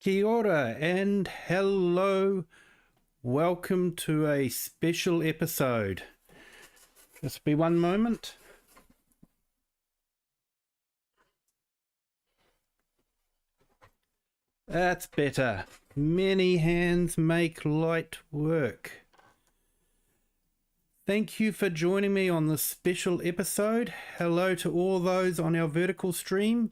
Kia ora and hello. Welcome to a special episode. Just be one moment. That's better. Many hands make light work. Thank you for joining me on this special episode. Hello to all those on our vertical stream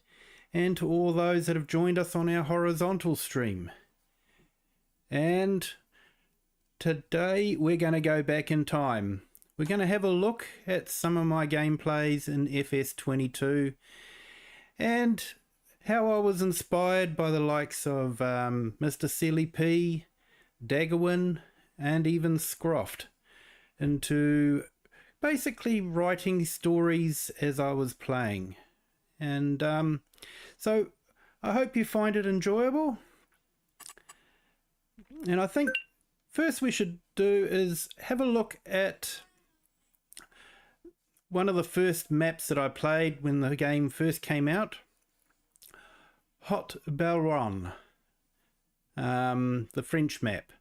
and to all those that have joined us on our horizontal stream. And today we're going to go back in time. We're going to have a look at some of my gameplays in FS22 and how I was inspired by the likes of Mr. Silly P, Daggerwin and even Scroft into basically writing stories as I was playing. And so I hope you find it enjoyable. And I think first we should do is have a look at one of the first maps that I played when the game first came out. Hot Belron, the French map.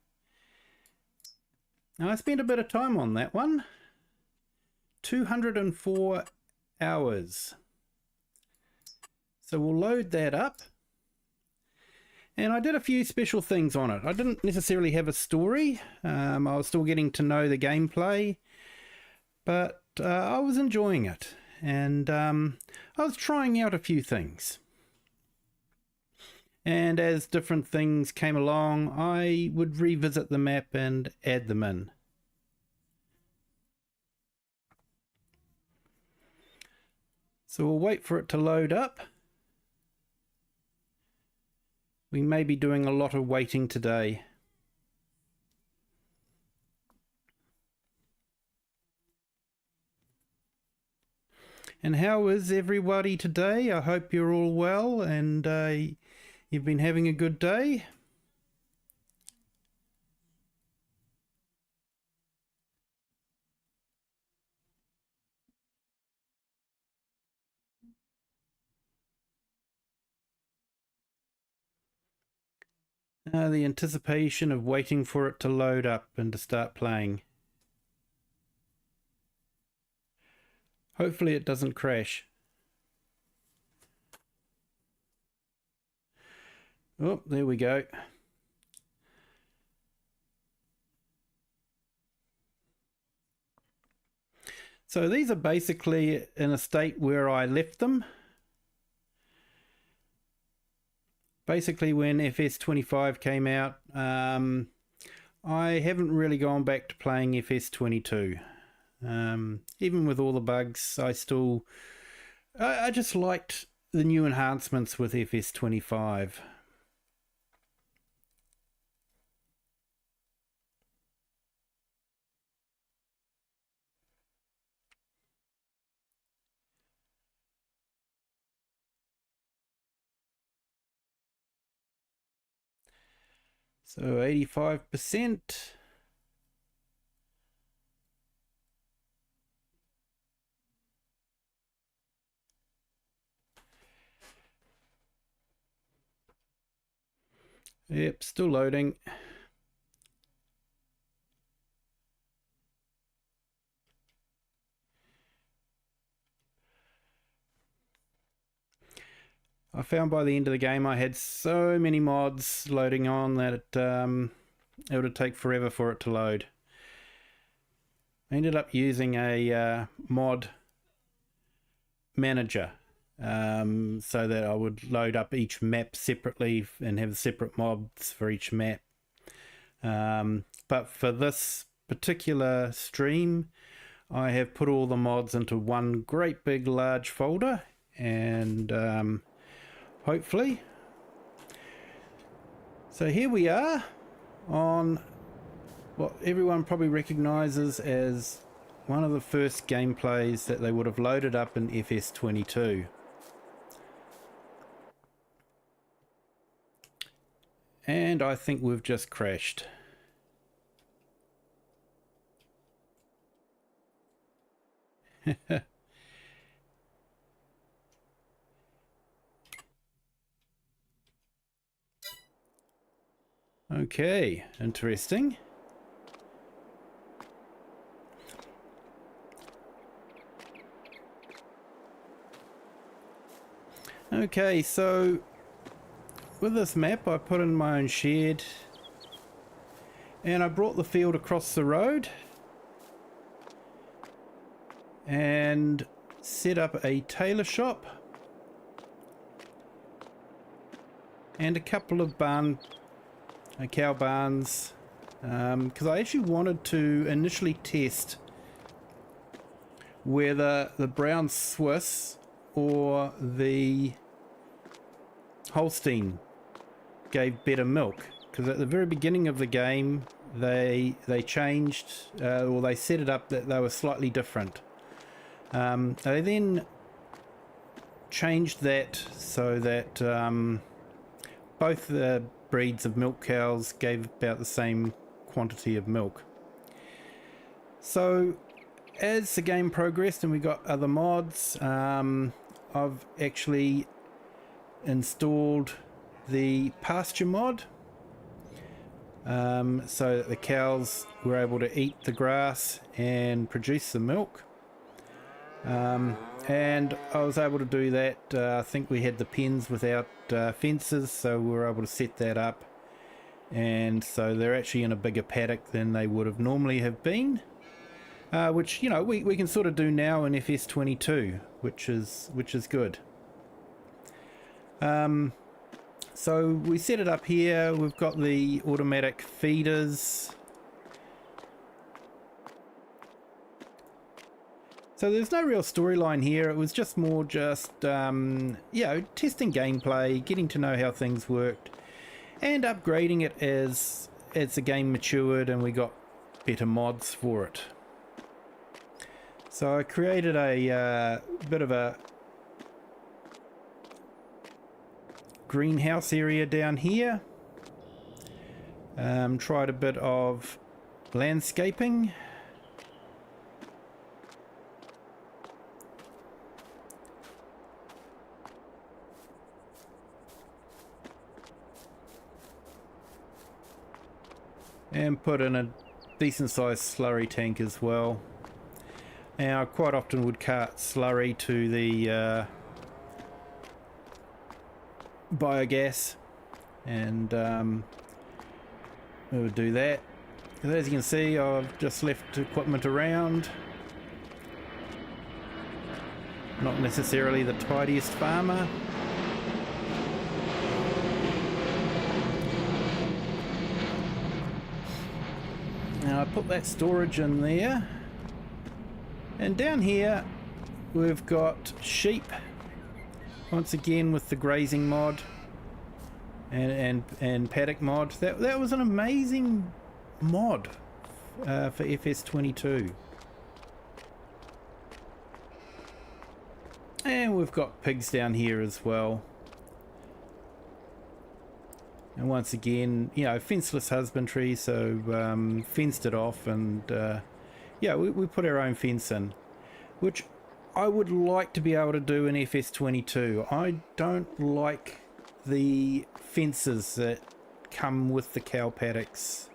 Now I spent a bit of time on that one. 204 hours. So we'll load that up. And I did a few special things on it. I didn't necessarily have a story. I was still getting to know the gameplay. But I was enjoying it. And I was trying out a few things. And as different things came along, I would revisit the map and add them in. So we'll wait for it to load up. We may be doing a lot of waiting today. And how is everybody today? I hope you're all well and you've been having a good day. The anticipation of waiting for it to load up and to start playing. Hopefully it doesn't crash. Oh, there we go. So these are basically in a state where I left them. Basically when FS25 came out, I haven't really gone back to playing FS22. Even with all the bugs, I just liked the new enhancements with FS25. So 85%. Yep, still loading. I found by the end of the game I had so many mods loading on that it would take forever for it to load. I ended up using a mod manager so that I would load up each map separately and have separate mods for each map. But for this particular stream, I have put all the mods into one great big large folder and hopefully. So here we are on what everyone probably recognizes as one of the first gameplays that they would have loaded up in FS22. And I think we've just crashed. Okay, interesting. Okay, so with this map I put in my own shed and I brought the field across the road and set up a tailor shop and a couple of cow barns, because I actually wanted to initially test whether the brown Swiss or the Holstein gave better milk, because at the very beginning of the game they changed, or they set it up that they were slightly different. They then changed that so that both the breeds of milk cows gave about the same quantity of milk. So as the game progressed and we got other mods, I've actually installed the pasture mod, so that the cows were able to eat the grass and produce the milk. And I was able to do that. I think we had the pens without fences, so we were able to set that up, and so they're actually in a bigger paddock than they would have normally have been, which, you know, we can sort of do now in FS22, which is good. So we set it up here. We've got the automatic feeders. So there's no real storyline here. It was just more just, you know, testing gameplay, getting to know how things worked, and upgrading it as the game matured and we got better mods for it. So I created a bit of a greenhouse area down here. Tried a bit of landscaping. And put in a decent sized slurry tank as well. Now I quite often would cart slurry to the biogas, and we would do that. And as you can see, I've just left equipment around. Not necessarily the tidiest farmer. Now I put that storage in there, and down here we've got sheep, once again with the grazing mod and paddock mod. That was an amazing mod for FS22. And we've got pigs down here as well. And once again, you know, fenceless husbandry, so fenced it off, and yeah, we put our own fence in, which I would like to be able to do in FS22. I don't like the fences that come with the cow paddocks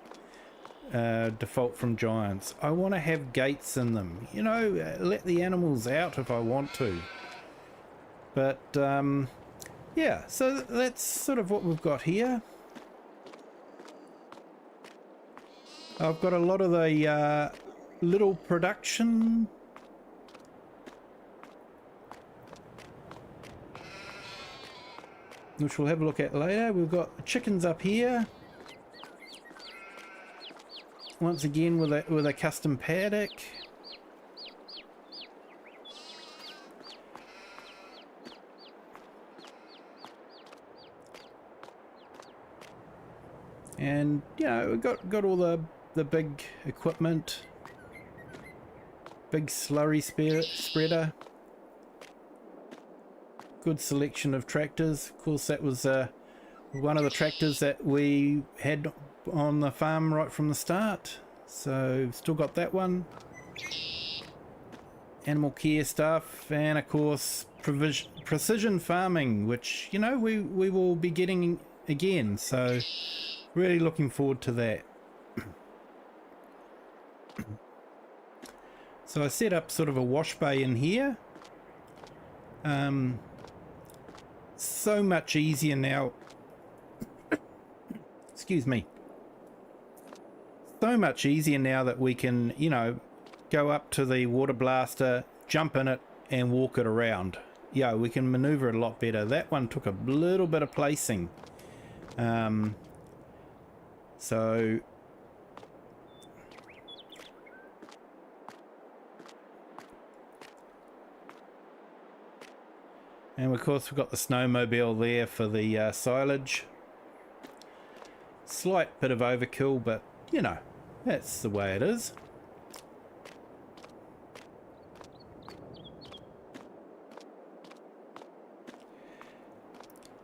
default from Giants. I want to have gates in them, you know, let the animals out if I want to. But yeah, so that's sort of what we've got here. I've got a lot of the little production, which we'll have a look at later. We've got chickens up here, once again with a custom paddock. And you know, we've got all the big equipment, big slurry spreader, good selection of tractors. Of course, that was one of the tractors that we had on the farm right from the start, so still got that one. Animal care stuff, and of course precision farming, which, you know, we will be getting again, so Really looking forward to that. So I set up sort of a wash bay in here. So much easier now. Excuse me. So much easier now that we can, you know, go up to the water blaster, jump in it and walk it around. Yeah, we can maneuver it a lot better. That one took a little bit of placing. So and of course we've got the snowmobile there for the silage. Slight bit of overkill, but you know, that's the way it is.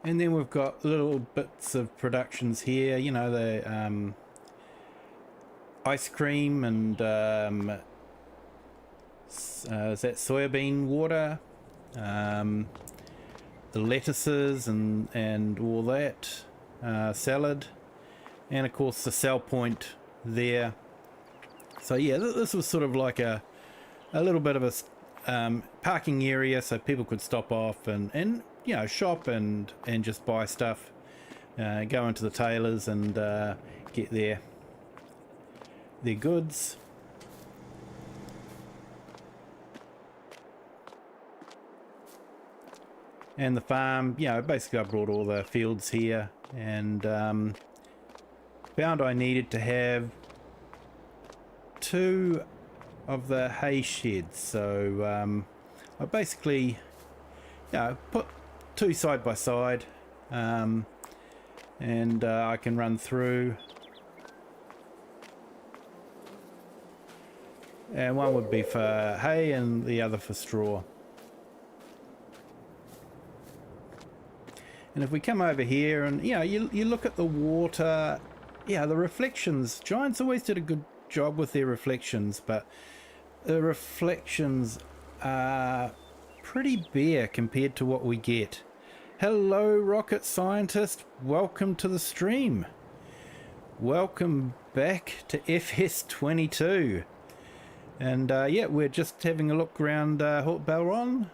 And then we've got little bits of productions here, you know, the ice cream and is that soybean water, the lettuces and all that, salad, and of course the sell point there. So yeah, this was sort of like a little bit of a parking area so people could stop off and you know, shop and just buy stuff, go into the tailors and get their goods. And the farm, you know, basically I brought all the fields here and found I needed to have 2 of the hay sheds. So I basically, you know, put 2 side by side, and I can run through, and one would be for hay and the other for straw. And if we come over here and you know, you look at the water, yeah, the reflections, Giants always did a good job with their reflections, but the reflections are pretty bare compared to what we get. Hello, rocket scientist, welcome to the stream. Welcome back to FS22. And yeah, we're just having a look around Hort Belron.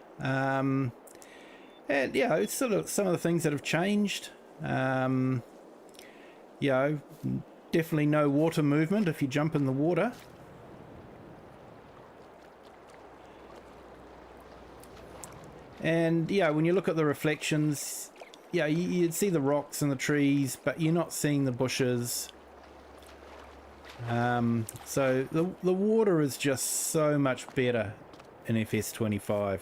And yeah, it's sort of some of the things that have changed. You know, definitely no water movement if you jump in the water. And yeah, when you look at the reflections, yeah, you'd see the rocks and the trees, but you're not seeing the bushes. So the water is just so much better in FS25.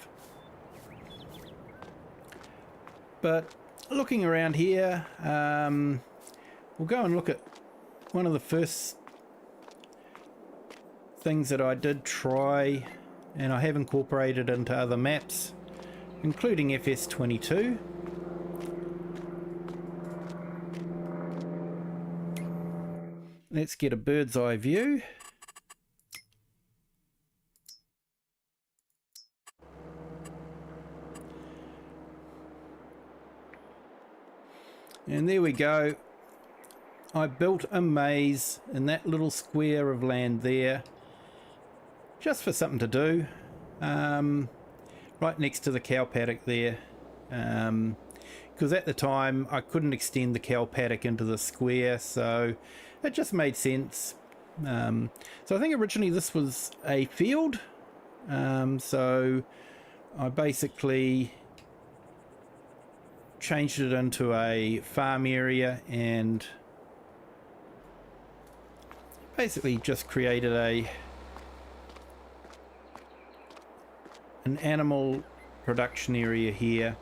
But looking around here, we'll go and look at one of the first things that I did try and I have incorporated into other maps, including FS22. Let's get a bird's eye view. And there we go. I built a maze in that little square of land there, just for something to do. Right next to the cow paddock there, because at the time I couldn't extend the cow paddock into the square, so it just made sense. So I think originally this was a field, so I basically changed it into a farm area and basically just created an animal production area here.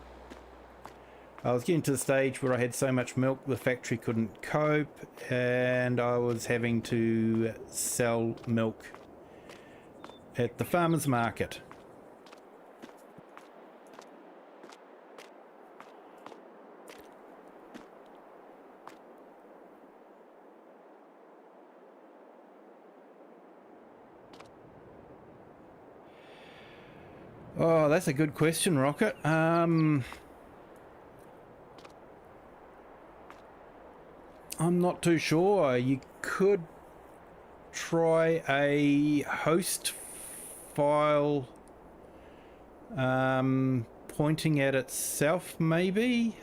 I was getting to the stage where I had so much milk the factory couldn't cope, and I was having to sell milk at the farmers market. Oh, that's a good question, Rocket. I'm not too sure. You could try a host file pointing at itself, maybe.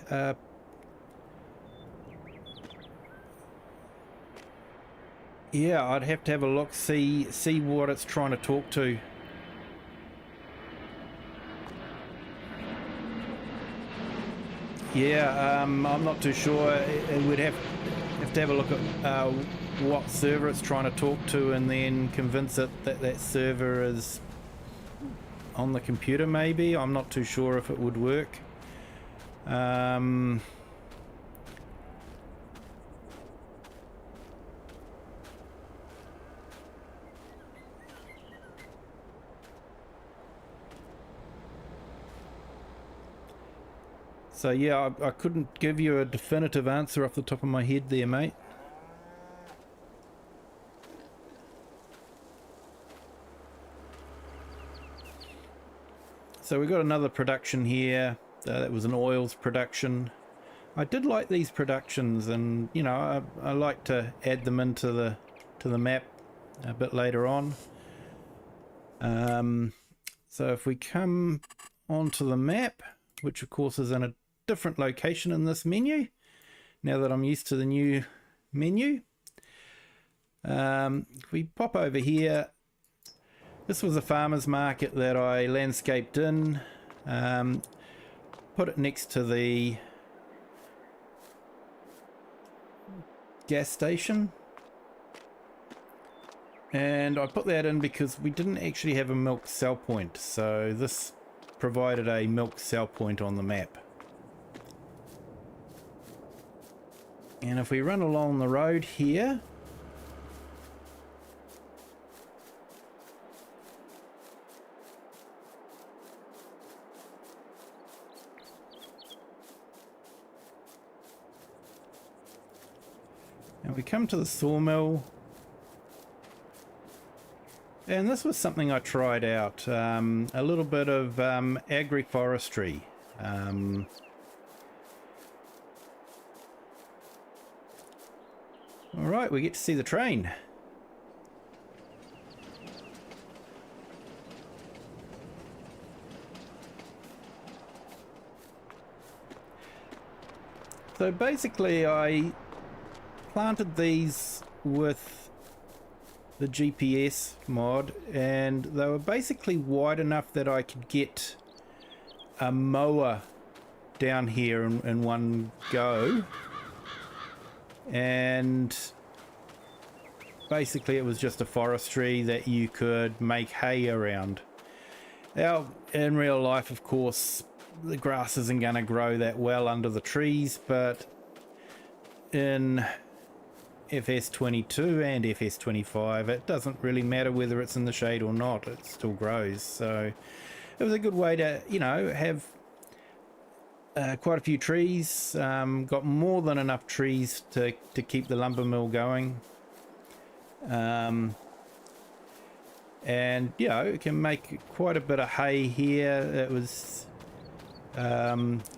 Yeah, I'd have to have a look, see what it's trying to talk to. Yeah, I'm not too sure. We'd have to have a look at what server it's trying to talk to, and then convince it that that server is on the computer. Maybe I'm not too sure if it would work. So yeah, I couldn't give you a definitive answer off the top of my head there, mate. So we got another production here. That was an oils production. I did like these productions, and you know, I like to add them into the map a bit later on. So if we come onto the map, which of course is in a different location in this menu, now that I'm used to the new menu. If we pop over here, this was a farmer's market that I landscaped in, put it next to the gas station, and I put that in because we didn't actually have a milk sell point, so this provided a milk sell point on the map. And if we run along the road here, and we come to the sawmill, and this was something I tried out, a little bit of agroforestry. Alright, we get to see the train. So basically I planted these with the GPS mod, and they were basically wide enough that I could get a mower down here in one go. And basically it was just a forestry that you could make hay around. Now in real life, of course, the grass isn't going to grow that well under the trees, but in FS22 and FS25 it doesn't really matter whether it's in the shade or not, it still grows. So it was a good way to, you know, have quite a few trees. Got more than enough trees to keep the lumber mill going, and you know, it can make quite a bit of hay here. It was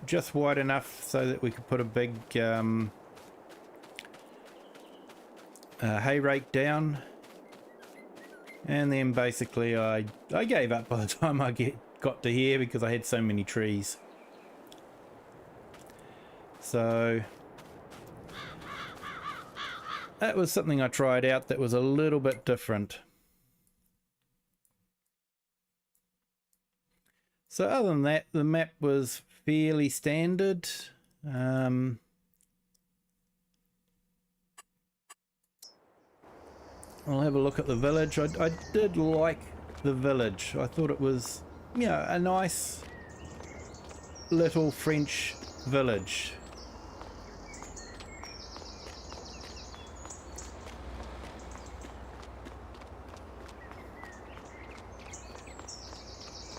just wide enough so that we could put a big hay rake down, and then basically I gave up by the time I got to here because I had so many trees. So that was something I tried out that was a little bit different. So other than that, the map was fairly standard. I'll have a look at the village. I did like the village. I thought it was, you know, a nice little French village.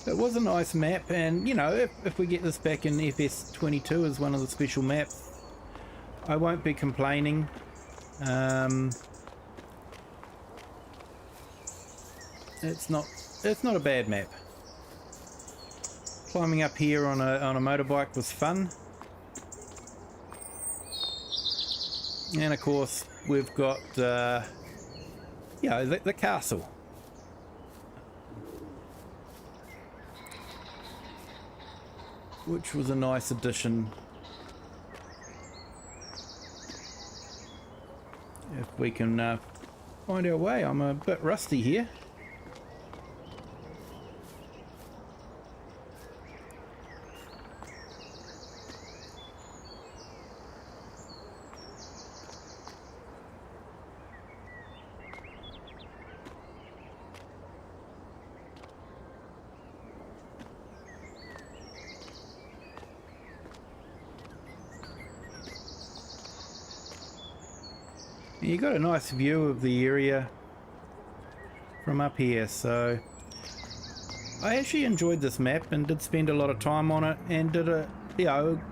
It was a nice map, and you know, if we get this back in FS22 as one of the special maps, I won't be complaining. It's not a bad map. Climbing up here on a motorbike was fun. And of course we've got the castle. Which was a nice addition. If we can find our way. I'm a bit rusty here. You got a nice view of the area from up here, so I actually enjoyed this map and did spend a lot of time on it, and did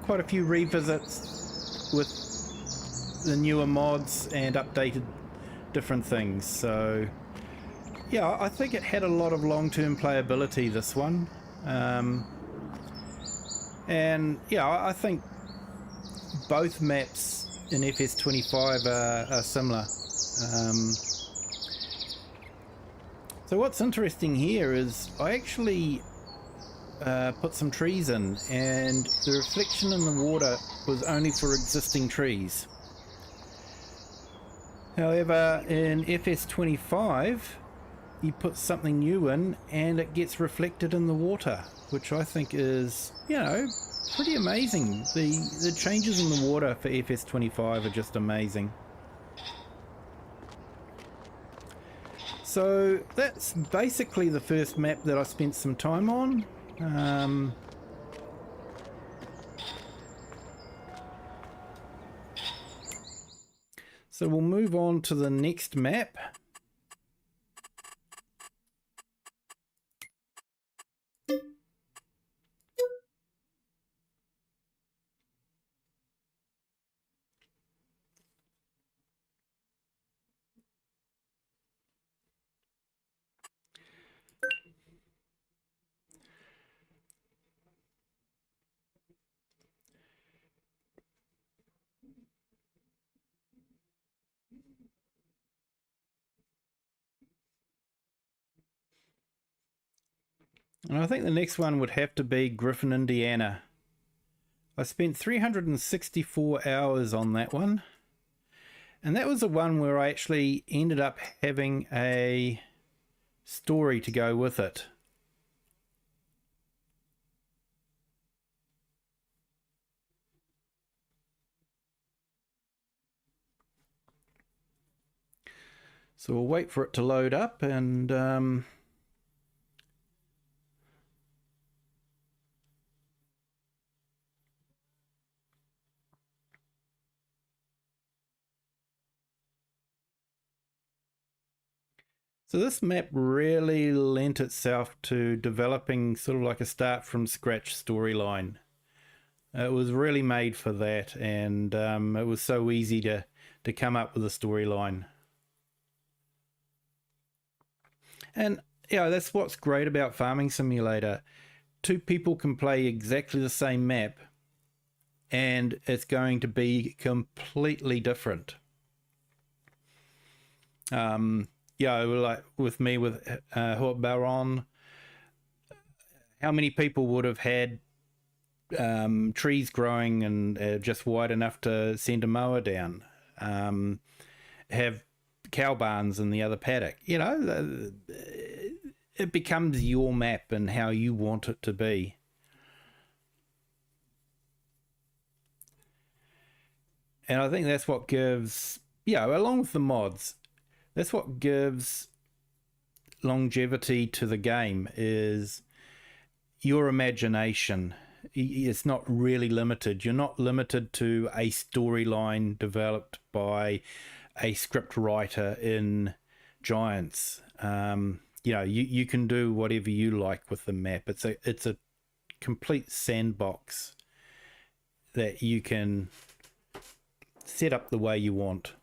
quite a few revisits with the newer mods and updated different things. So yeah, I think it had a lot of long-term playability, this one. And yeah, I think both maps in FS25 are similar. So what's interesting here is I actually put some trees in, and the reflection in the water was only for existing trees. However, in FS25 you put something new in and it gets reflected in the water, which I think is, pretty amazing. The changes in the water for FS25 are just amazing. So that's basically the first map that I spent some time on. So we'll move on to the next map. And I think the next one would have to be Griffin, Indiana. I spent 364 hours on that one. And that was the one where I actually ended up having a story to go with it. So we'll wait for it to load up, and so this map really lent itself to developing sort of like a start from scratch storyline. It was really made for that, and it was so easy to come up with a storyline. And that's what's great about Farming Simulator. Two people can play exactly the same map and it's going to be completely different. Like with me with Haute Baron, how many people would have had trees growing and just wide enough to send a mower down, have cow barns in the other paddock? It becomes your map and how you want it to be. And I think that's what gives, along with the mods, that's what gives longevity to the game, is your imagination. It's not really limited. You're not limited to a storyline developed by a script writer in Giants. You can do whatever you like with the map. It's a complete sandbox that you can set up the way you want.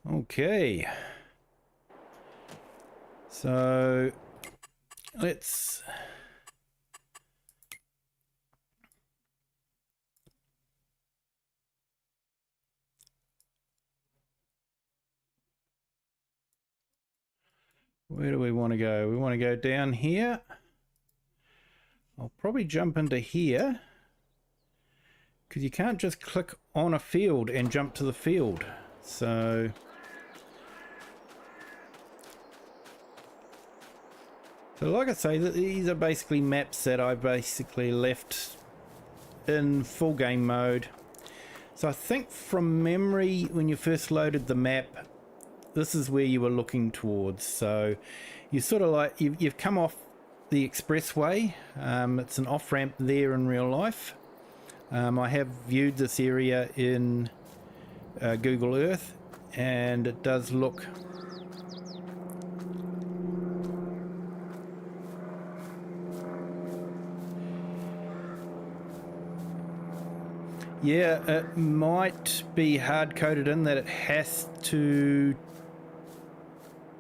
Okay, so let's Where do we want to go? We want to go down here. I'll probably jump into here, because you can't just click on a field and jump to the field. So like I say, these are basically maps that I basically left in full game mode. So I think from memory, when you first loaded the map, this is where you were looking towards. So you sort of like, you've come off the expressway. It's an off-ramp there in real life. I have viewed this area in Google Earth, and it does look yeah, it might be hard-coded in that it has to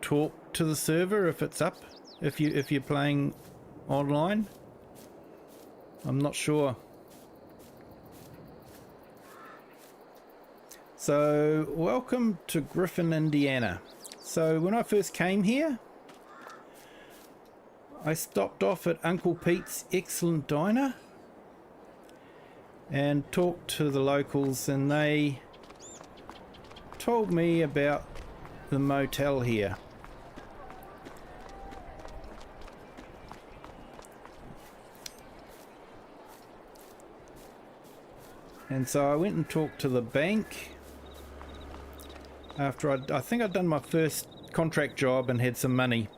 talk to the server if it's up, if you're playing online. I'm not sure. So welcome to Griffin, Indiana. So when I first came here, I stopped off at Uncle Pete's Excellent Diner and talked to the locals, and they told me about the motel here. And so I went and talked to the bank after I think I'd done my first contract job and had some money.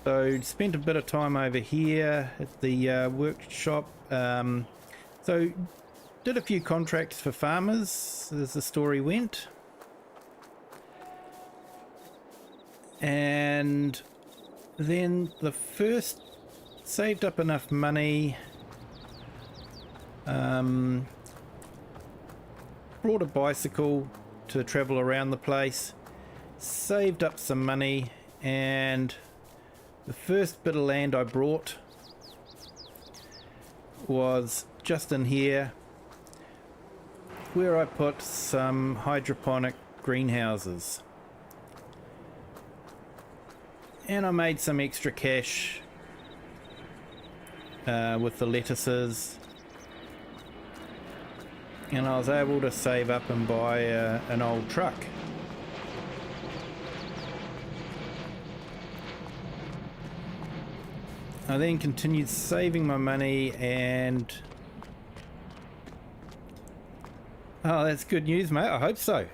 So spent a bit of time over here at the workshop. So did a few contracts for farmers, as the story went. And then the first saved up enough money, brought a bicycle to travel around the place, saved up some money, and the first bit of land I brought was just in here, where I put some hydroponic greenhouses. And I made some extra cash with the lettuces, and I was able to save up and buy an old truck. I then continued saving my money, and oh, that's good news, mate. I hope so.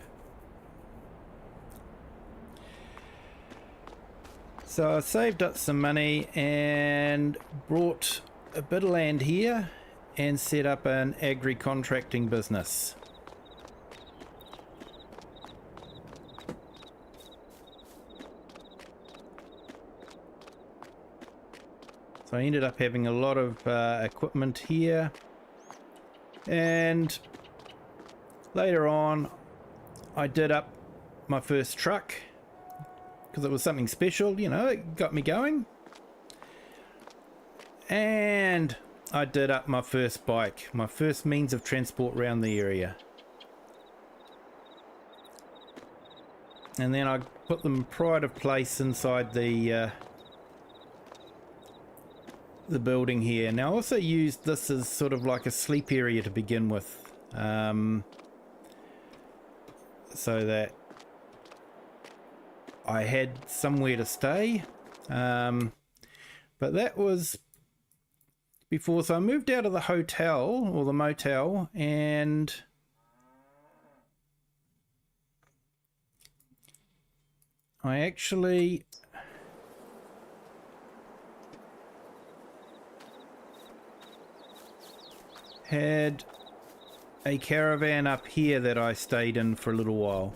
So I saved up some money and brought a bit of land here and set up an agri-contracting business. So I ended up having a lot of equipment here, and later on I did up my first truck because it was something special, you know, it got me going. And I did up my first bike, my first means of transport around the area. And then I put them pride of place inside the building here. Now I also used this as sort of like a sleep area to begin with, so that I had somewhere to stay, but that was before. So I moved out of the hotel or the motel, and I actually had a caravan up here that I stayed in for a little while.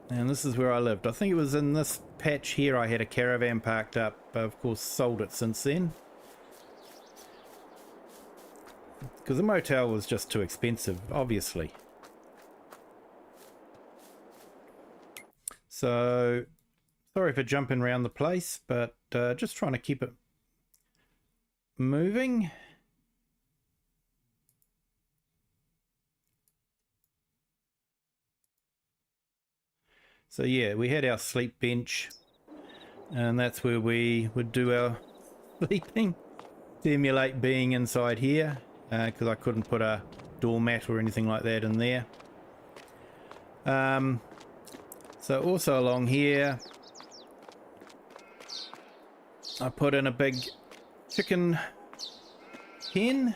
And this is where I lived. I think it was in this patch here I had a caravan parked up. But of course sold it since then, because the motel was just too expensive, obviously. So sorry for jumping around the place, but just trying to keep it moving. So yeah, we had our sleep bench, and that's where we would do our sleeping, simulate being inside here, because I couldn't put a doormat or anything like that in there. So also along here, I put in a big chicken pen.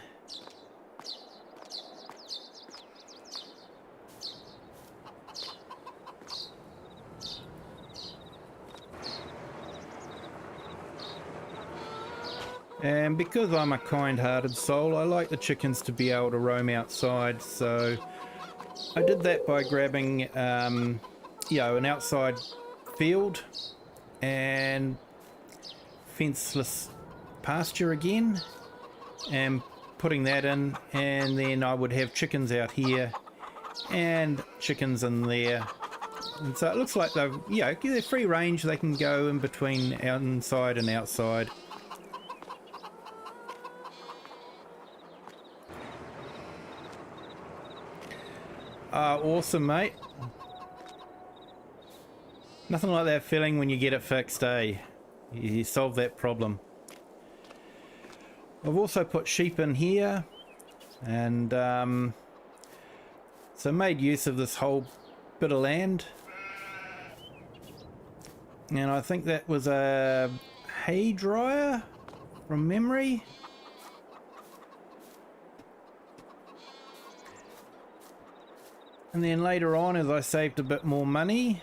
And because I'm a kind-hearted soul, I like the chickens to be able to roam outside, so I did that by grabbing, you know, an outside field and fenceless pasture again, and putting that in, and then I would have chickens out here and chickens in there. And so it looks like they've, you know, they're free range, they can go in between inside and outside. Awesome, mate. Nothing like that feeling when you get it fixed, eh? You solve that problem. I've also put sheep in here, and so made use of this whole bit of land. And I think that was a hay dryer from memory. And then later on, as I saved a bit more money,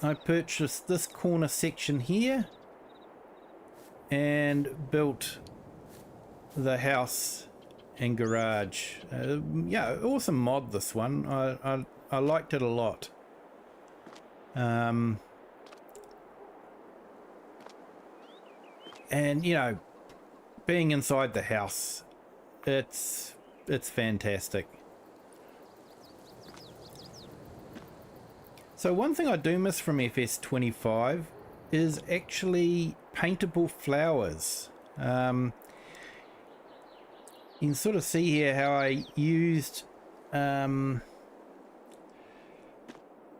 I purchased this corner section here and built the house and garage. Yeah, awesome mod, this one. I liked it a lot. And you know, being inside the house, it's fantastic. So one thing I do miss from FS25 is actually paintable flowers. You can sort of see here how I used the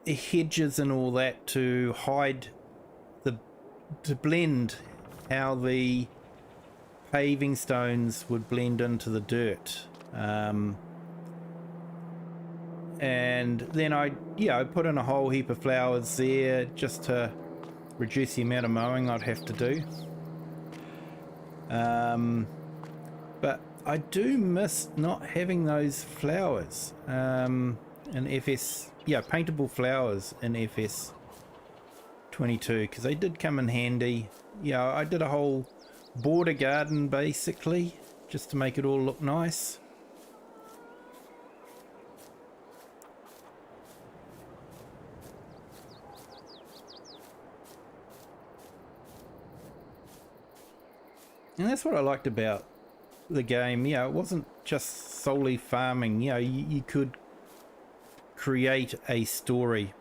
hedges and all that to hide to blend how the paving stones would blend into the dirt. And then I put in a whole heap of flowers there just to reduce the amount of mowing I'd have to do. But I do miss not having those flowers in FS, paintable flowers in FS22, because they did come in handy. I did a whole border garden basically just to make it all look nice. And that's what I liked about the game. It wasn't just solely farming. You could create a story.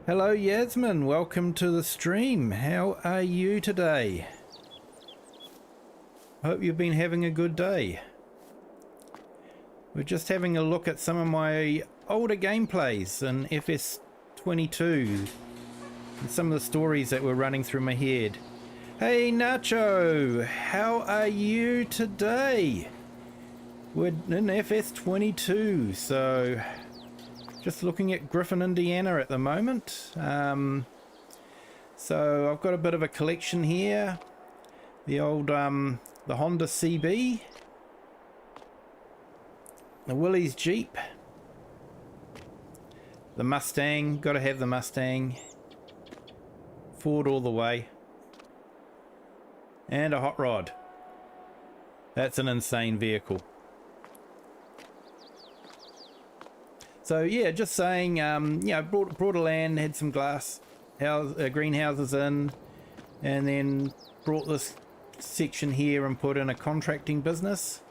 Hello Yasmin, welcome to the stream. How are you today? Hope you've been having a good day. We're just having a look at some of my older gameplays in FS22. And some of the stories that were running through my head. Hey Nacho, how are you today? We're in FS22, so just looking at Griffin, Indiana at the moment. So I've got a bit of a collection here. The old the Honda CB, the Willys Jeep, the Mustang, got to have the Mustang. Ford all the way, and a hot rod. That's an insane vehicle. So yeah, just saying, brought a land, had some greenhouses in, and then brought this section here and put in a contracting business.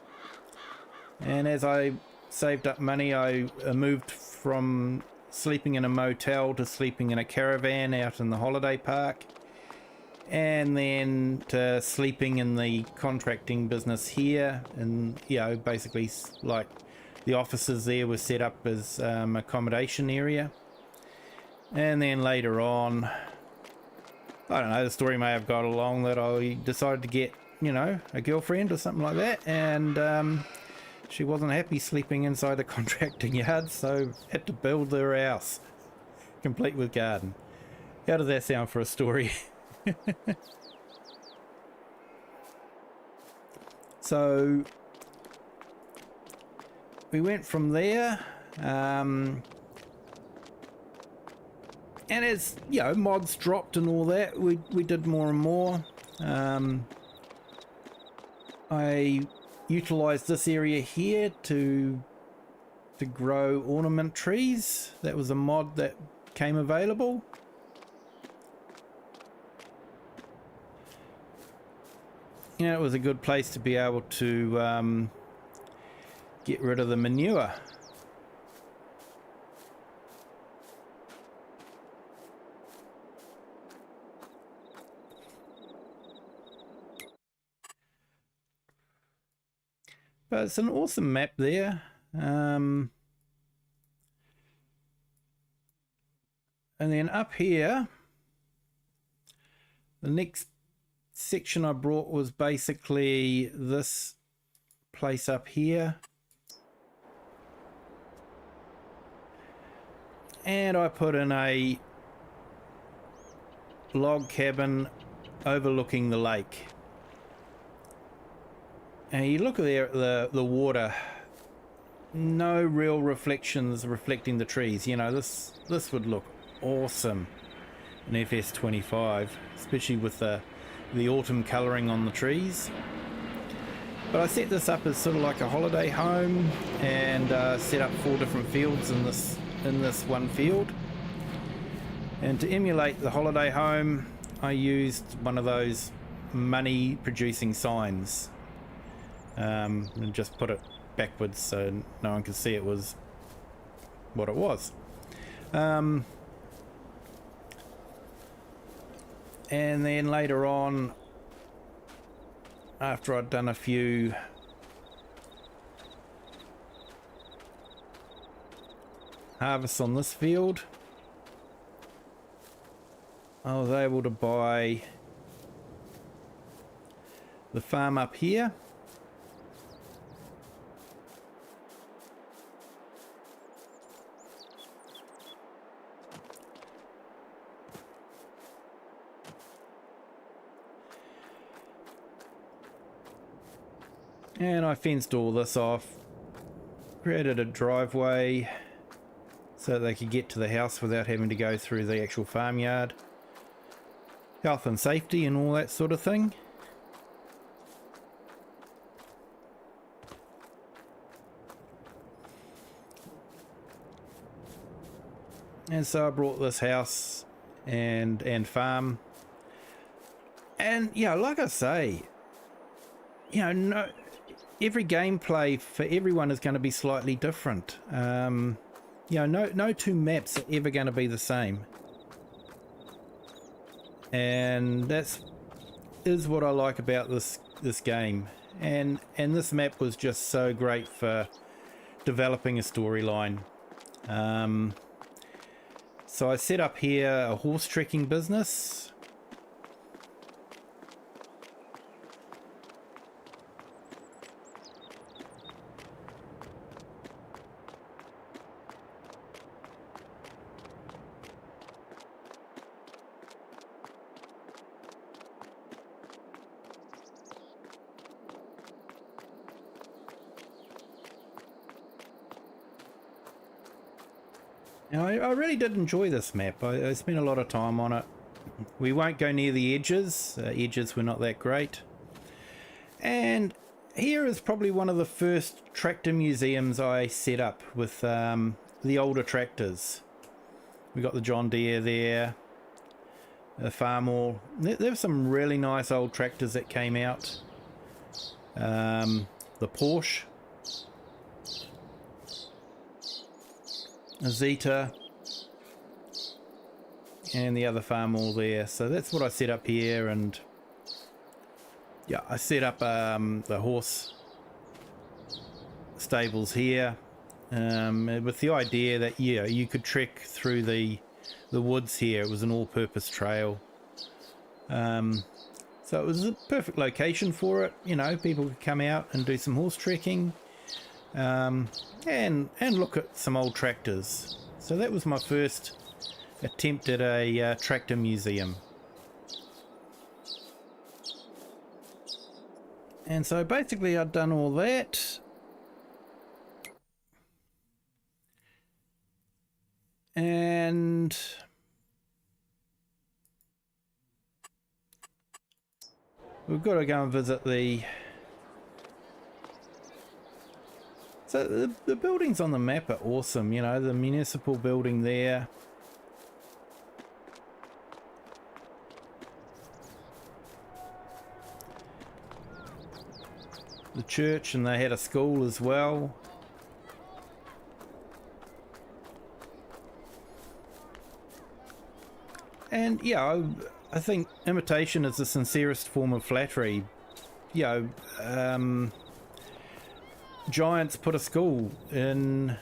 And as I saved up money, I moved from sleeping in a motel to sleeping in a caravan out in the holiday park, and then to sleeping in the contracting business here. And you know, basically like the offices there were set up as accommodation area. And then later on, I don't know, the story may have got along that I decided to get, you know, a girlfriend or something like that, and she wasn't happy sleeping inside the contracting yard, so had to build her house, complete with garden. How does that sound for a story? So we went from there, and as you know, mods dropped and all that, we did more and more. I utilized this area here to grow ornament trees. That was a mod that came available. You know, it was a good place to be able to get rid of the manure. But it's an awesome map there. And then up here, the next section I brought was basically this place up here. And I put in a log cabin overlooking the lake. And you look there at the water, no real reflections reflecting the trees. You know, this would look awesome in FS25, especially with the autumn colouring on the trees. But I set this up as sort of like a holiday home, and set up 4 different fields in this one field. And to emulate the holiday home, I used one of those money producing signs, and just put it backwards so no one could see it was what it was. And then later on, after I'd done a few harvests on this field, I was able to buy the farm up here. And I fenced all this off, created a driveway so they could get to the house without having to go through the actual farmyard. Health and safety and all that sort of thing. And so I brought this house and farm. And yeah, like I say, you know, no, every gameplay for everyone is going to be slightly different. You know, no two maps are ever going to be the same. And is what I like about this game. And this map was just so great for developing a storyline. So I set up here a horse trekking business. Now, I really did enjoy this map. I spent a lot of time on it. We won't go near the edges. Edges were not that great. And here is probably one of the first tractor museums I set up with the older tractors. We got the John Deere there, the Farmall. There's some really nice old tractors that came out. The Porsche a Zeta, and the other farm all there. So that's what I set up here, and yeah, I set up the horse stables here with the idea that you could trek through the woods here. It was an all-purpose trail, so it was a perfect location for it. People could come out and do some horse trekking, and look at some old tractors. So that was my first attempt at a tractor museum. And so basically I'd done all that. And we've got to go and visit so the buildings on the map are awesome. The municipal building there. The church, and they had a school as well. And yeah, I think imitation is the sincerest form of flattery. Giants put a school in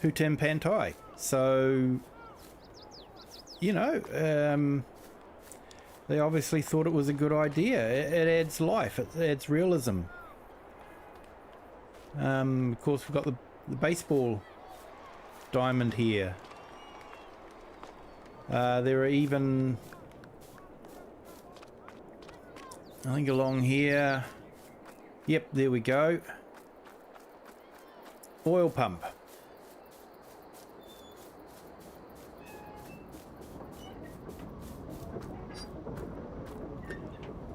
Hutem Pantai, so they obviously thought it was a good idea. It adds life, it adds realism. Of course, we've got the baseball diamond here. There are even, I think, along here. Yep, there we go. Oil pump.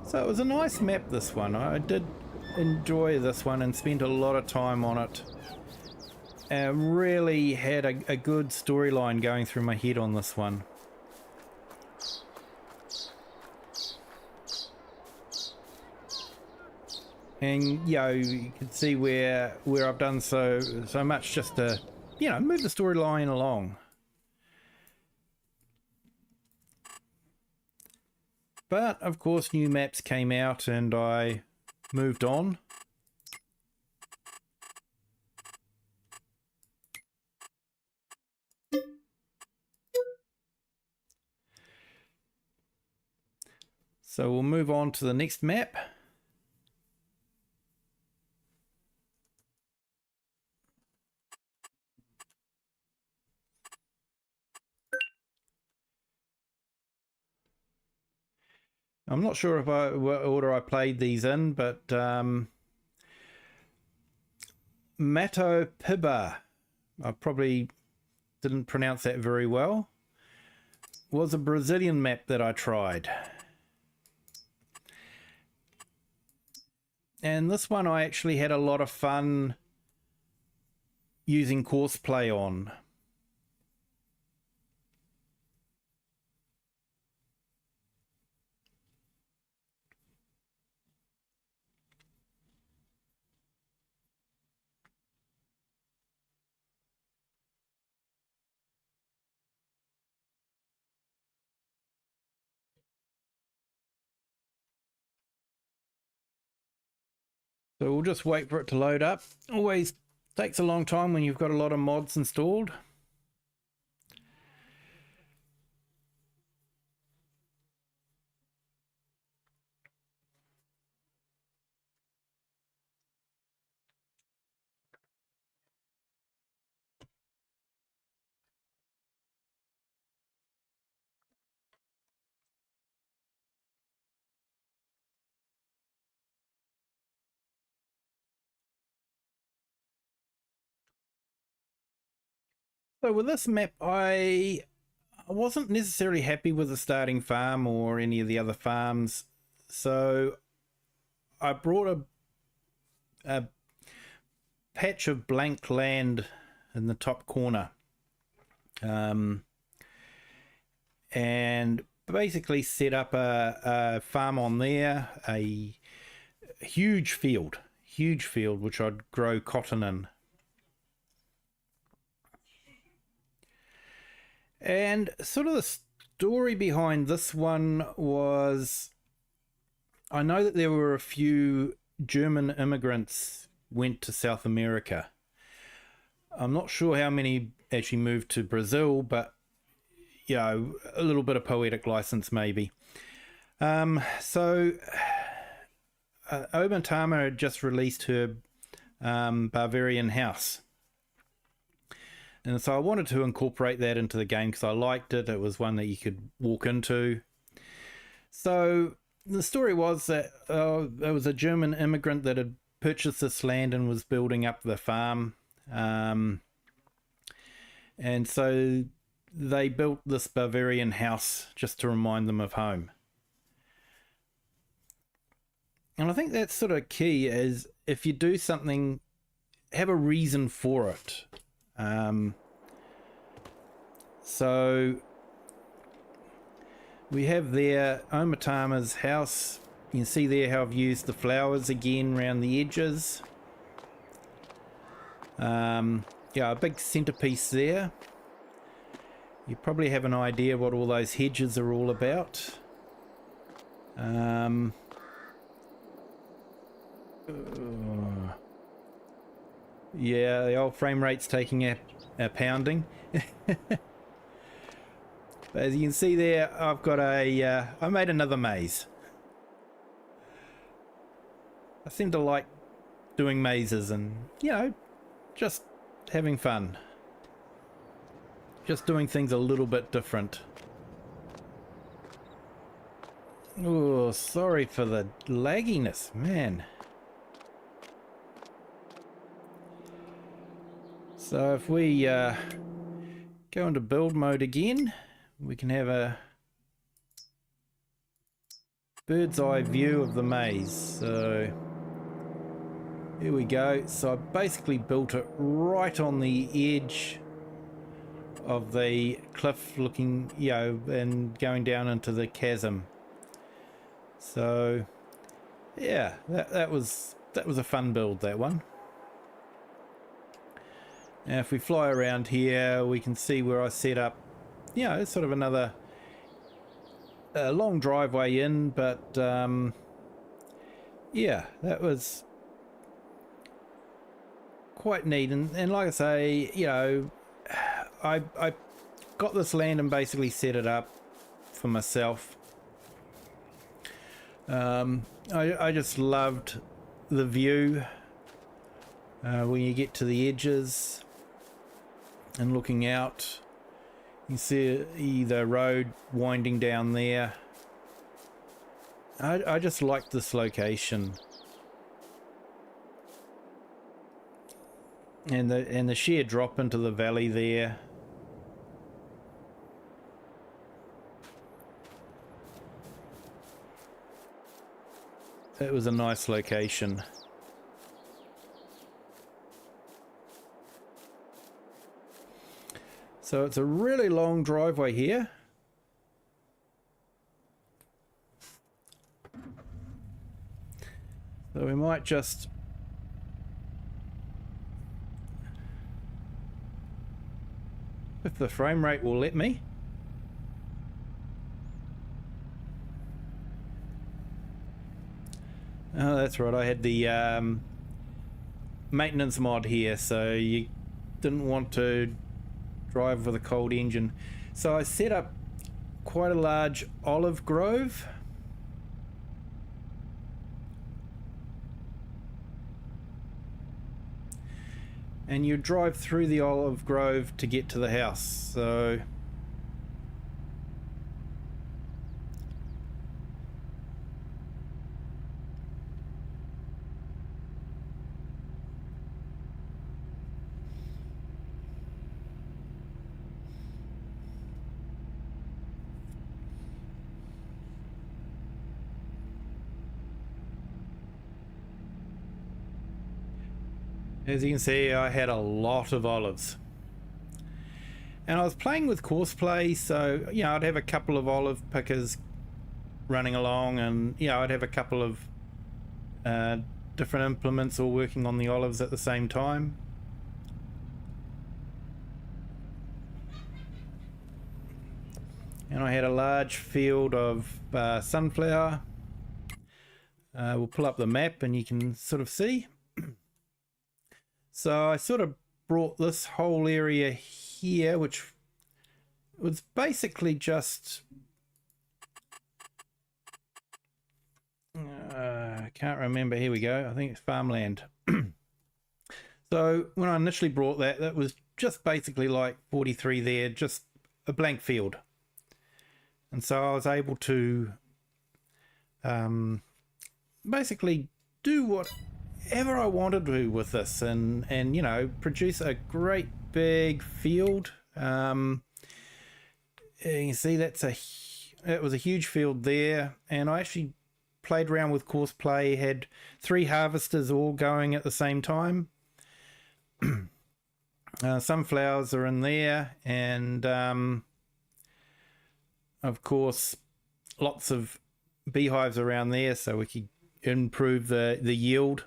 So it was a nice map, this one. I did enjoy this one and spent a lot of time on it. Really had a good storyline going through my head on this one. And you can see where I've done so much just to move the storyline along. But of course new maps came out and I moved on. So we'll move on to the next map. I'm not sure what order I played these in, but Mato Piba, I probably didn't pronounce that very well, was a Brazilian map that I tried. And this one I actually had a lot of fun using courseplay on. So we'll just wait for it to load up. Always takes a long time when you've got a lot of mods installed. So with this map, I wasn't necessarily happy with the starting farm or any of the other farms. So I brought a patch of blank land in the top corner. And basically set up a farm on there, a huge field, which I'd grow cotton in. And sort of the story behind this one was, I know that there were a few German immigrants went to South America. I'm not sure how many actually moved to Brazil, but you know, a little bit of poetic license maybe. So Oma Tama had just released her Bavarian House. And so I wanted to incorporate that into the game because I liked it. It was one that you could walk into. So the story was that there was a German immigrant that had purchased this land and was building up the farm. And so they built this Bavarian house just to remind them of home. And I think that's sort of key, is if you do something, have a reason for it. So we have there Oma Tama's house. You can see there how I've used the flowers again around the edges. Yeah, a big centerpiece there. You probably have an idea what all those hedges are all about. Yeah, the old frame rate's taking a pounding. But as you can see there, I've got I made another maze. I seem to like doing mazes and, you know, just having fun. Just doing things a little bit different. Oh, sorry for the lagginess, man. So if we go into build mode again, we can have a bird's eye view of the maze. So here we go. So I basically built it right on the edge of the cliff, looking, you know, and going down into the chasm. So yeah, that was a fun build, that one. Now if we fly around here, we can see where I set up, you know, it's sort of another long driveway in, but yeah, that was quite neat. And like I say, you know, I got this land and basically set it up for myself. I just loved the view when you get to the edges and looking out. You see the road winding down there. I just liked this location. And the sheer drop into the valley there. That was a nice location. So it's a really long driveway here. So we might just if the frame rate will let me. Oh, that's right. I had the maintenance mod here, so you didn't want to drive with a cold engine. So I set up quite a large olive grove. And you drive through the olive grove to get to the house. So as you can see, I had a lot of olives. And I was playing with courseplay, so, you know, I'd have a couple of olive pickers running along, and, you know, I'd have a couple of different implements all working on the olives at the same time. and I had a large field of sunflower. We'll pull up the map and you can sort of see. So I sort of brought this whole area here, which was basically just I can't remember. Here we go. I think it's farmland. So when I initially brought that, that was just basically like 43 there, just a blank field. And so I was able to basically do whatever I wanted to with this, and you know, produce a great big field. You can see it was a huge field there, and I actually played around with coarse play, had 3 harvesters all going at the same time. Sunflowers are in there, and of course lots of beehives around there, so we could improve the yield.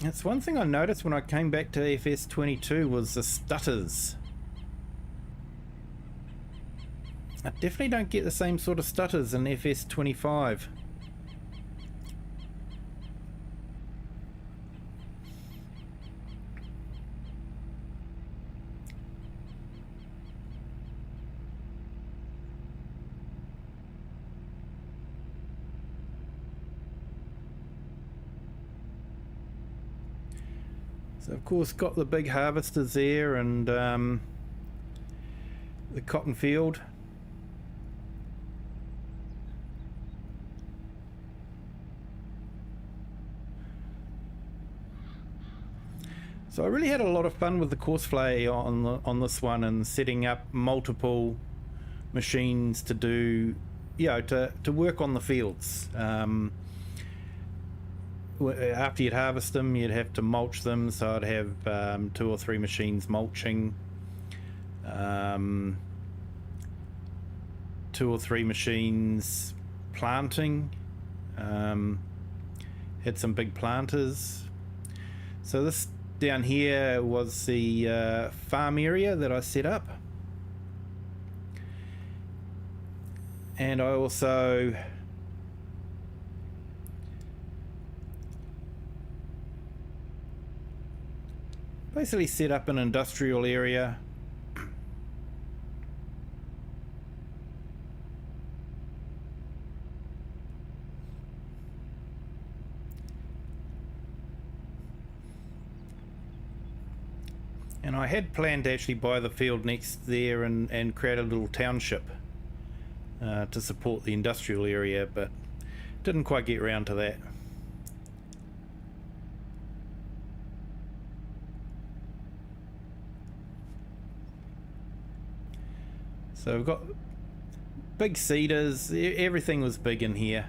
That's one thing I noticed when I came back to FS22 was the stutters. I definitely don't get the same sort of stutters in FS25. So of course got the big harvesters there, and the cotton field. So I really had a lot of fun with the coarse flay on this one, and setting up multiple machines to do, you know, to work on the fields. After you'd harvest them, you'd have to mulch them, so I'd have 2 or 3 machines mulching, 2 or 3 machines planting, had some big planters. So this down here was the farm area that I set up, and I also basically set up an industrial area. And I had planned to actually buy the field next there and create a little township to support the industrial area, but didn't quite get around to that. So we've got big cedars, everything was big in here.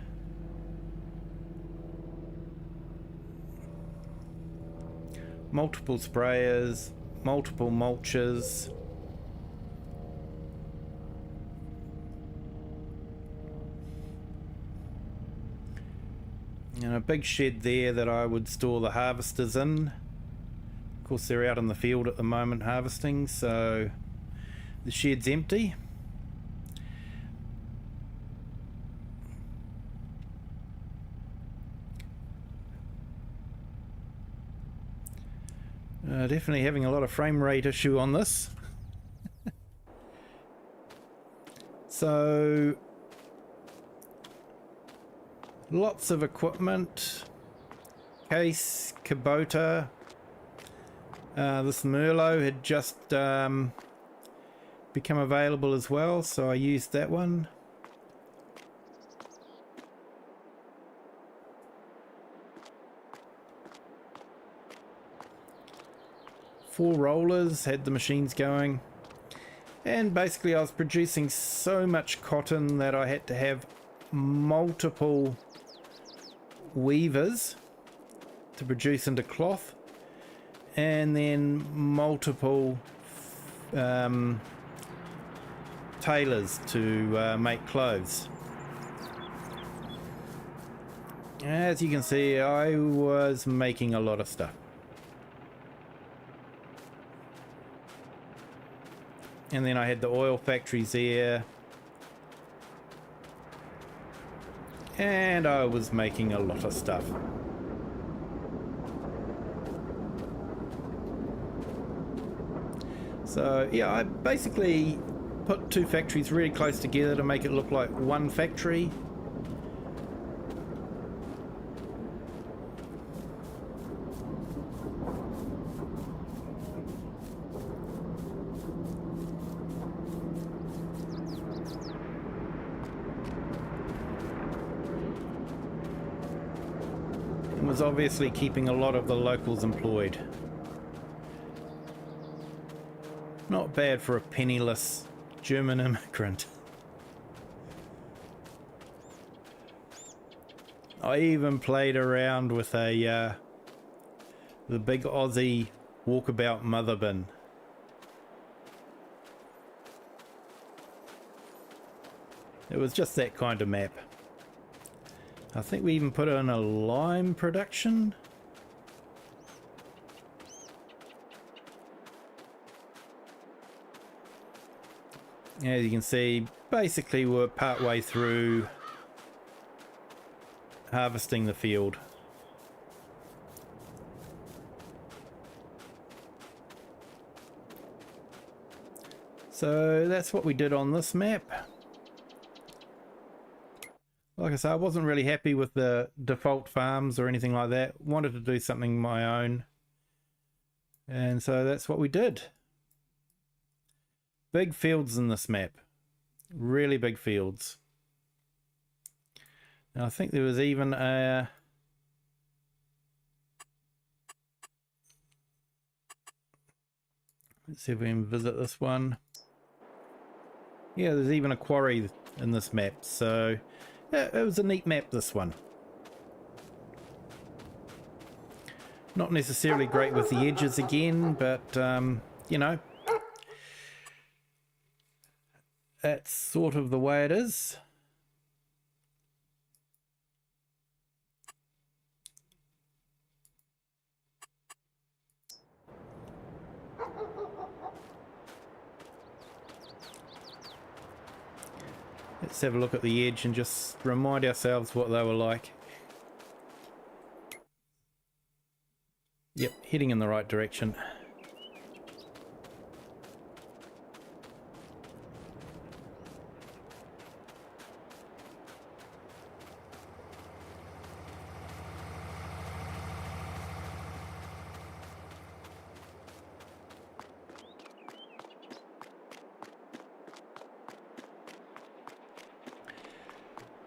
Multiple sprayers, multiple mulchers. And a big shed there that I would store the harvesters in. Of course they're out in the field at the moment harvesting, so the shed's empty. Definitely having a lot of frame rate issue on this. So lots of equipment, case, Kubota. This Merlot had just become available as well, so I used that one. Four rollers, had the machines going, and basically I was producing so much cotton that I had to have multiple weavers to produce into cloth, and then multiple tailors to make clothes. As you can see, I was making a lot of stuff. And then I had the oil factories there. And I was making a lot of stuff. So yeah, I basically put two factories really close together to make it look like one factory. And was obviously keeping a lot of the locals employed. Not bad for a penniless German immigrant. I even played around with the big Aussie walkabout mother bin. It was just that kind of map. I think we even put in a lime production. As you can see, basically we're part way through harvesting the field. So that's what we did on this map. Like I said, I wasn't really happy with the default farms or anything like that. Wanted to do something my own. And so that's what we did. Big fields in this map. Really big fields. And I think there was even a... Let's see if we can visit this one. Yeah, there's even a quarry in this map. So yeah, it was a neat map, this one. Not necessarily great with the edges again, but you know, that's sort of the way it is. Let's have a look at the edge and just remind ourselves what they were like. Yep, heading in the right direction.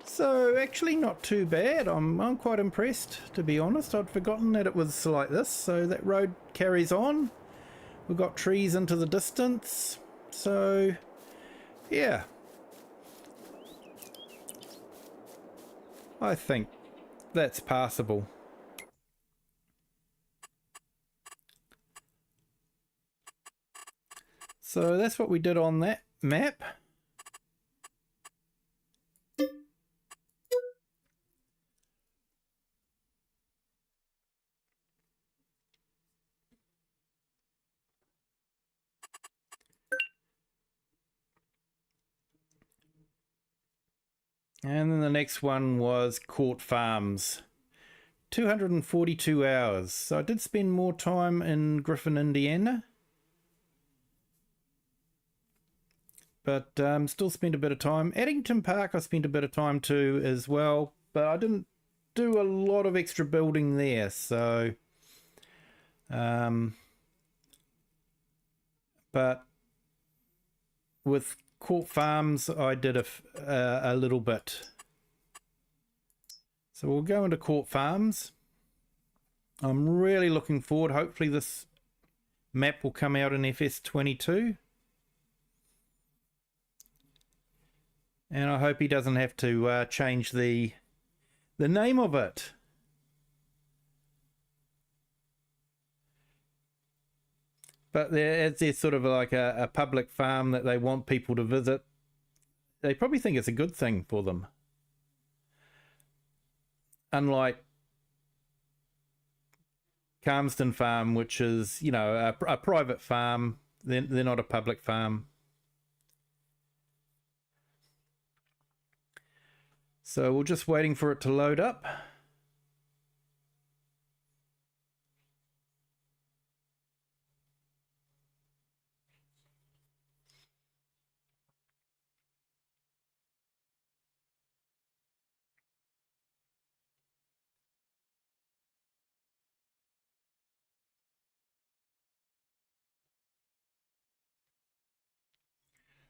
So actually not too bad. I'm quite impressed, to be honest. I'd forgotten that it was like this. So that road carries on. We've got trees into the distance. So yeah, I think that's passable. So that's what we did on that map. And then the next one was Court Farms. 242 hours. So I did spend more time in Griffin, Indiana. But still spent a bit of time. Addington Park I spent a bit of time too as well. But I didn't do a lot of extra building there. So... but with Court Farms I did a little bit. So we'll go into Court Farms. I'm really looking forward. Hopefully this map will come out in FS22. And I hope he doesn't have to change the name of it. But there's sort of like a public farm that they want people to visit. they probably think it's a good thing for them. Unlike Calmston Farm, which is, you know, a private farm. They're not a public farm. So we're just waiting for it to load up.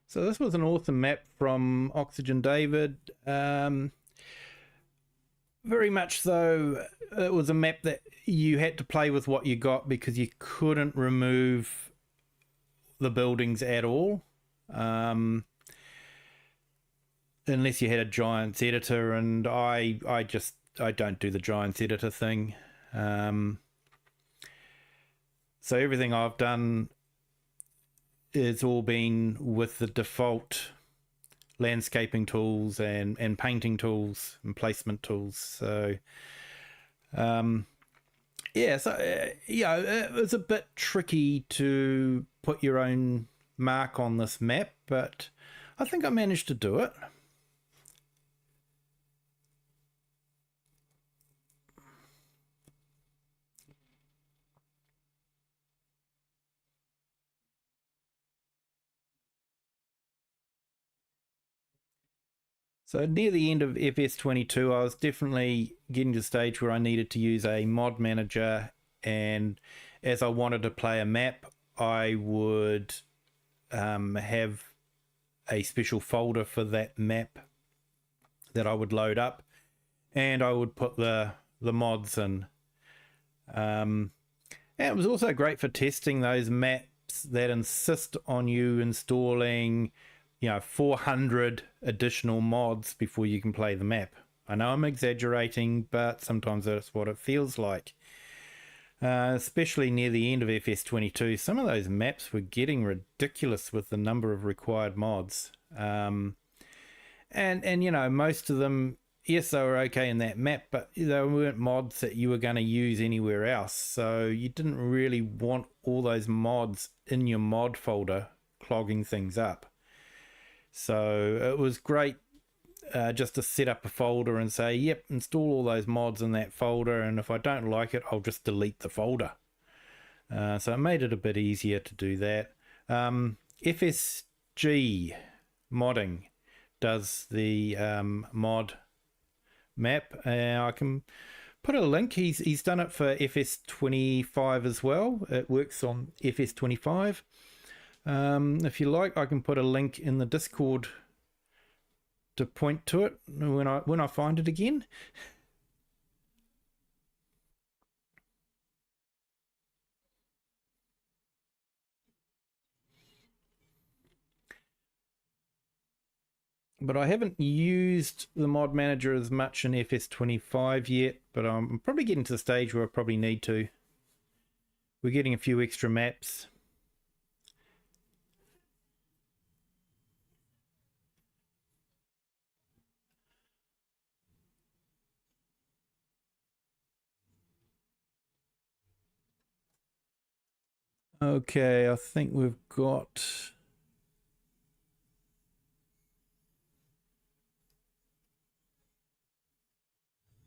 So this was an awesome map from Oxygen David. Very much so, it was a map that you had to play with what you got because you couldn't remove the buildings at all. Unless you had a Giants editor, and I don't do the Giants editor thing. So everything I've done is all been with the default landscaping tools and painting tools and placement tools. So yeah, so yeah, it was a bit tricky to put your own mark on this map, but I think I managed to do it. So near the end of FS22, I was definitely getting to the stage where I needed to use a mod manager, and as I wanted to play a map, I would have a special folder for that map that I would load up, and I would put the mods in. And it was also great for testing those maps that insist on you installing, you know, 400 additional mods before you can play the map. I know I'm exaggerating, but sometimes that's what it feels like. Especially near the end of FS22, some of those maps were getting ridiculous with the number of required mods. And you know, most of them, yes, they were okay in that map, but they weren't mods that you were going to use anywhere else. So you didn't really want all those mods in your mod folder clogging things up. So it was great just to set up a folder and say, yep, install all those mods in that folder, and if I don't like it, I'll just delete the folder. So it made it a bit easier to do that. FSG modding does the mod map. I can put a link. He's done it for FS25 as well. It works on FS25. If you like, I can put a link in the Discord to point to it when I find it again. But I haven't used the mod manager as much in FS25 yet, but I'm probably getting to the stage where I probably need to. We're getting a few extra maps. Okay, I think we've got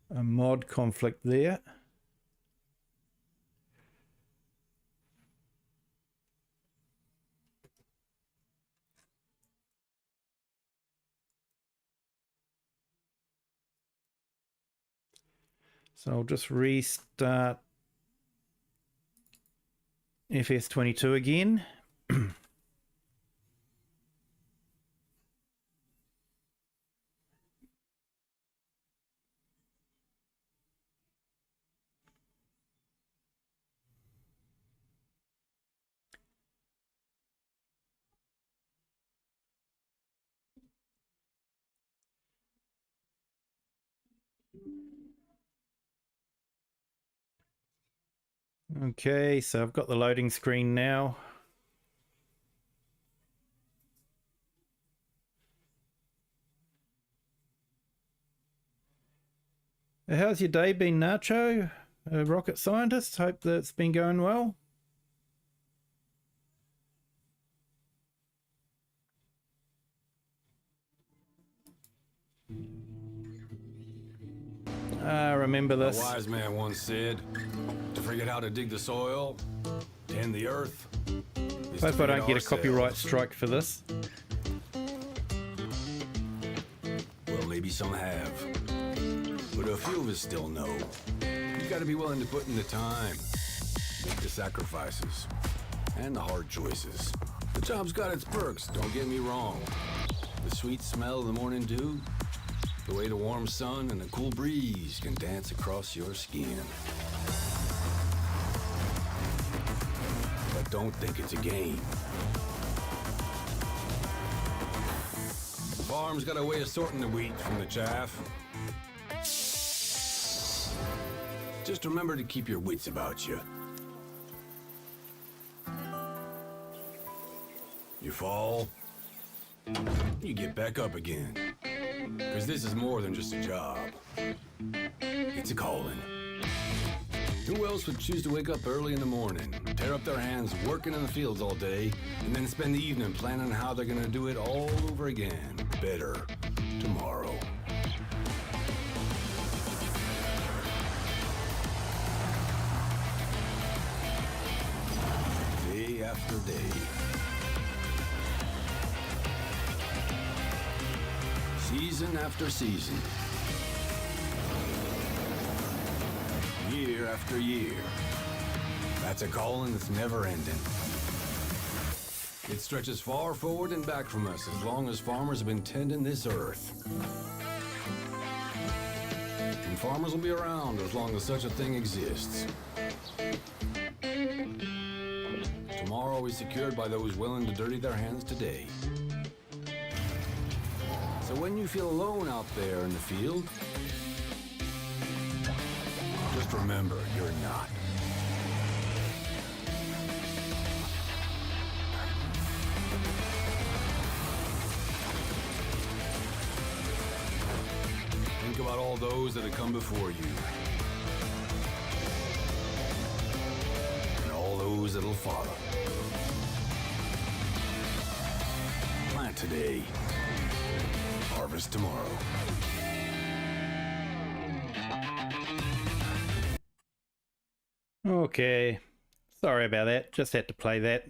a mod conflict there. So I'll just restart FS22 again. Okay, so I've got the loading screen now. How's your day been, Nacho? A rocket scientist? Hope that it's been going well. Remember this. A wise man once said, to forget how to dig the soil, tend the earth. Hope I don't get a copyright strike for this. Well, maybe some have, but a few of us still know. You gotta be willing to put in the time, make the sacrifices, and the hard choices. The job's got its perks, don't get me wrong. The sweet smell of the morning dew, the way the warm sun and the cool breeze can dance across your skin. But don't think it's a game. The farm's got a way of sorting the wheat from the chaff. Just remember to keep your wits about you. You fall, you get back up again. Because this is more than just a job. It's a calling. Who else would choose to wake up early in the morning, tear up their hands working in the fields all day, and then spend the evening planning how they're going to do it all over again, better, tomorrow? Day after day. Season after season. Year after year. That's a calling that's never ending. It stretches far forward and back from us as long as farmers have been tending this earth. And farmers will be around as long as such a thing exists. Tomorrow is secured by those willing to dirty their hands today. So when you feel alone out there in the field, just remember you're not. Think about all those that have come before you. And all those that'll follow. Plant today. Harvest tomorrow. Okay, sorry about that, just had to play that.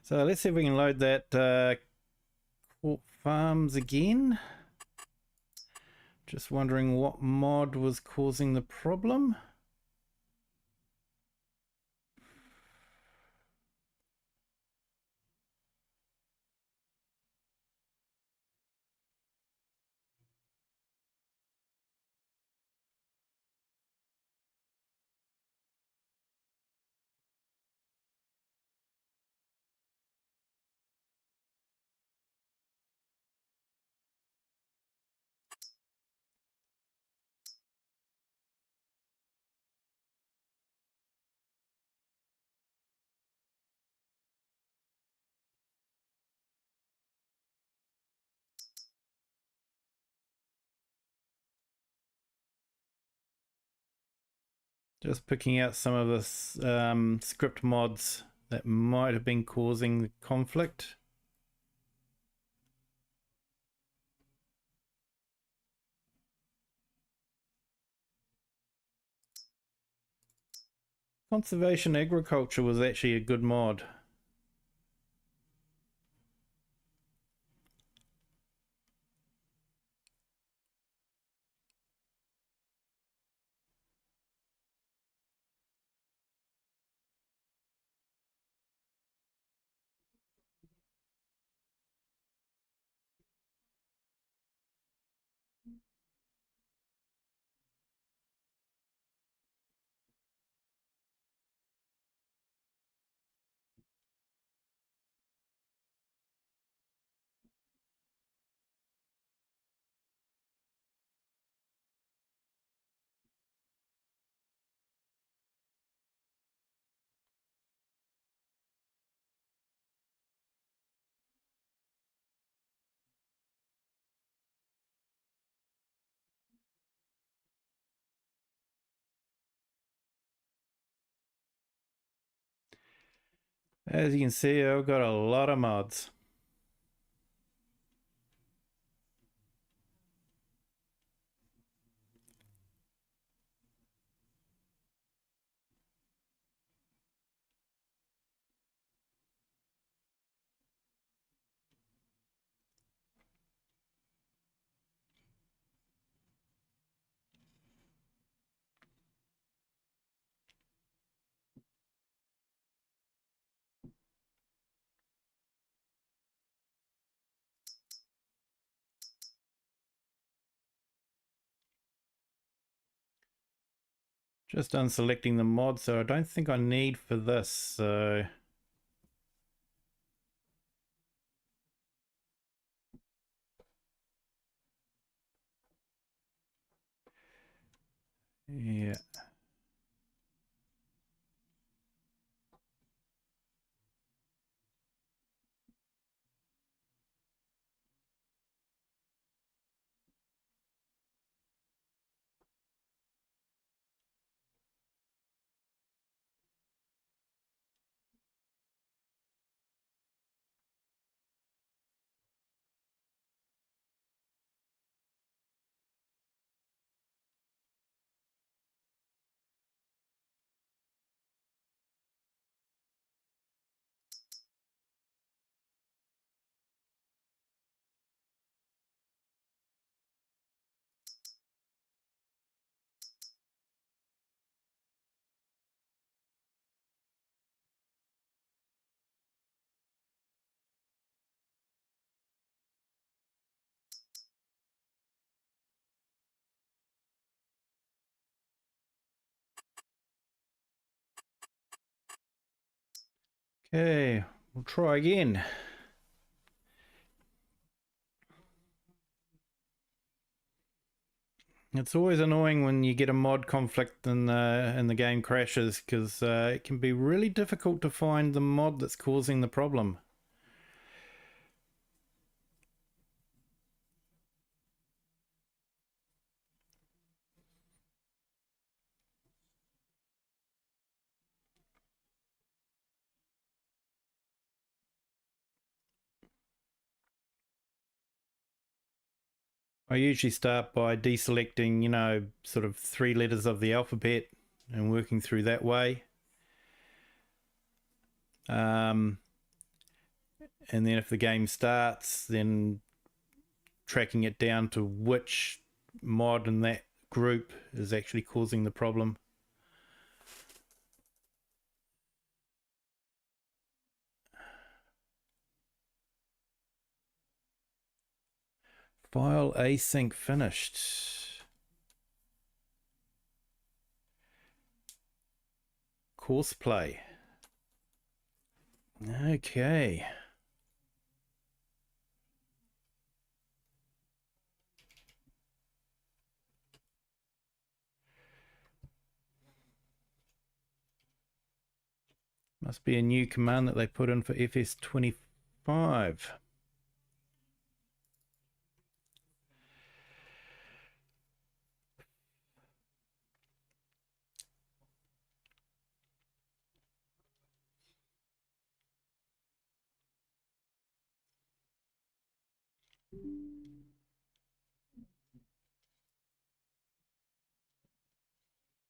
So let's see if we can load that Court Farms again. Just wondering what mod was causing the problem. Just picking out some of the script mods that might have been causing the conflict. Conservation agriculture was actually a good mod. As you can see, I've got a lot of mods. Just unselecting the mod, so I don't think I need for this, so... Yeah. Okay, we'll try again. It's always annoying when you get a mod conflict and the game crashes, because it can be really difficult to find the mod that's causing the problem. I usually start by deselecting, you know, sort of 3 letters of the alphabet and working through that way. And then if the game starts, then tracking it down to which mod in that group is actually causing the problem. File async finished. Course play. Okay. Must be a new command that they put in for FS22.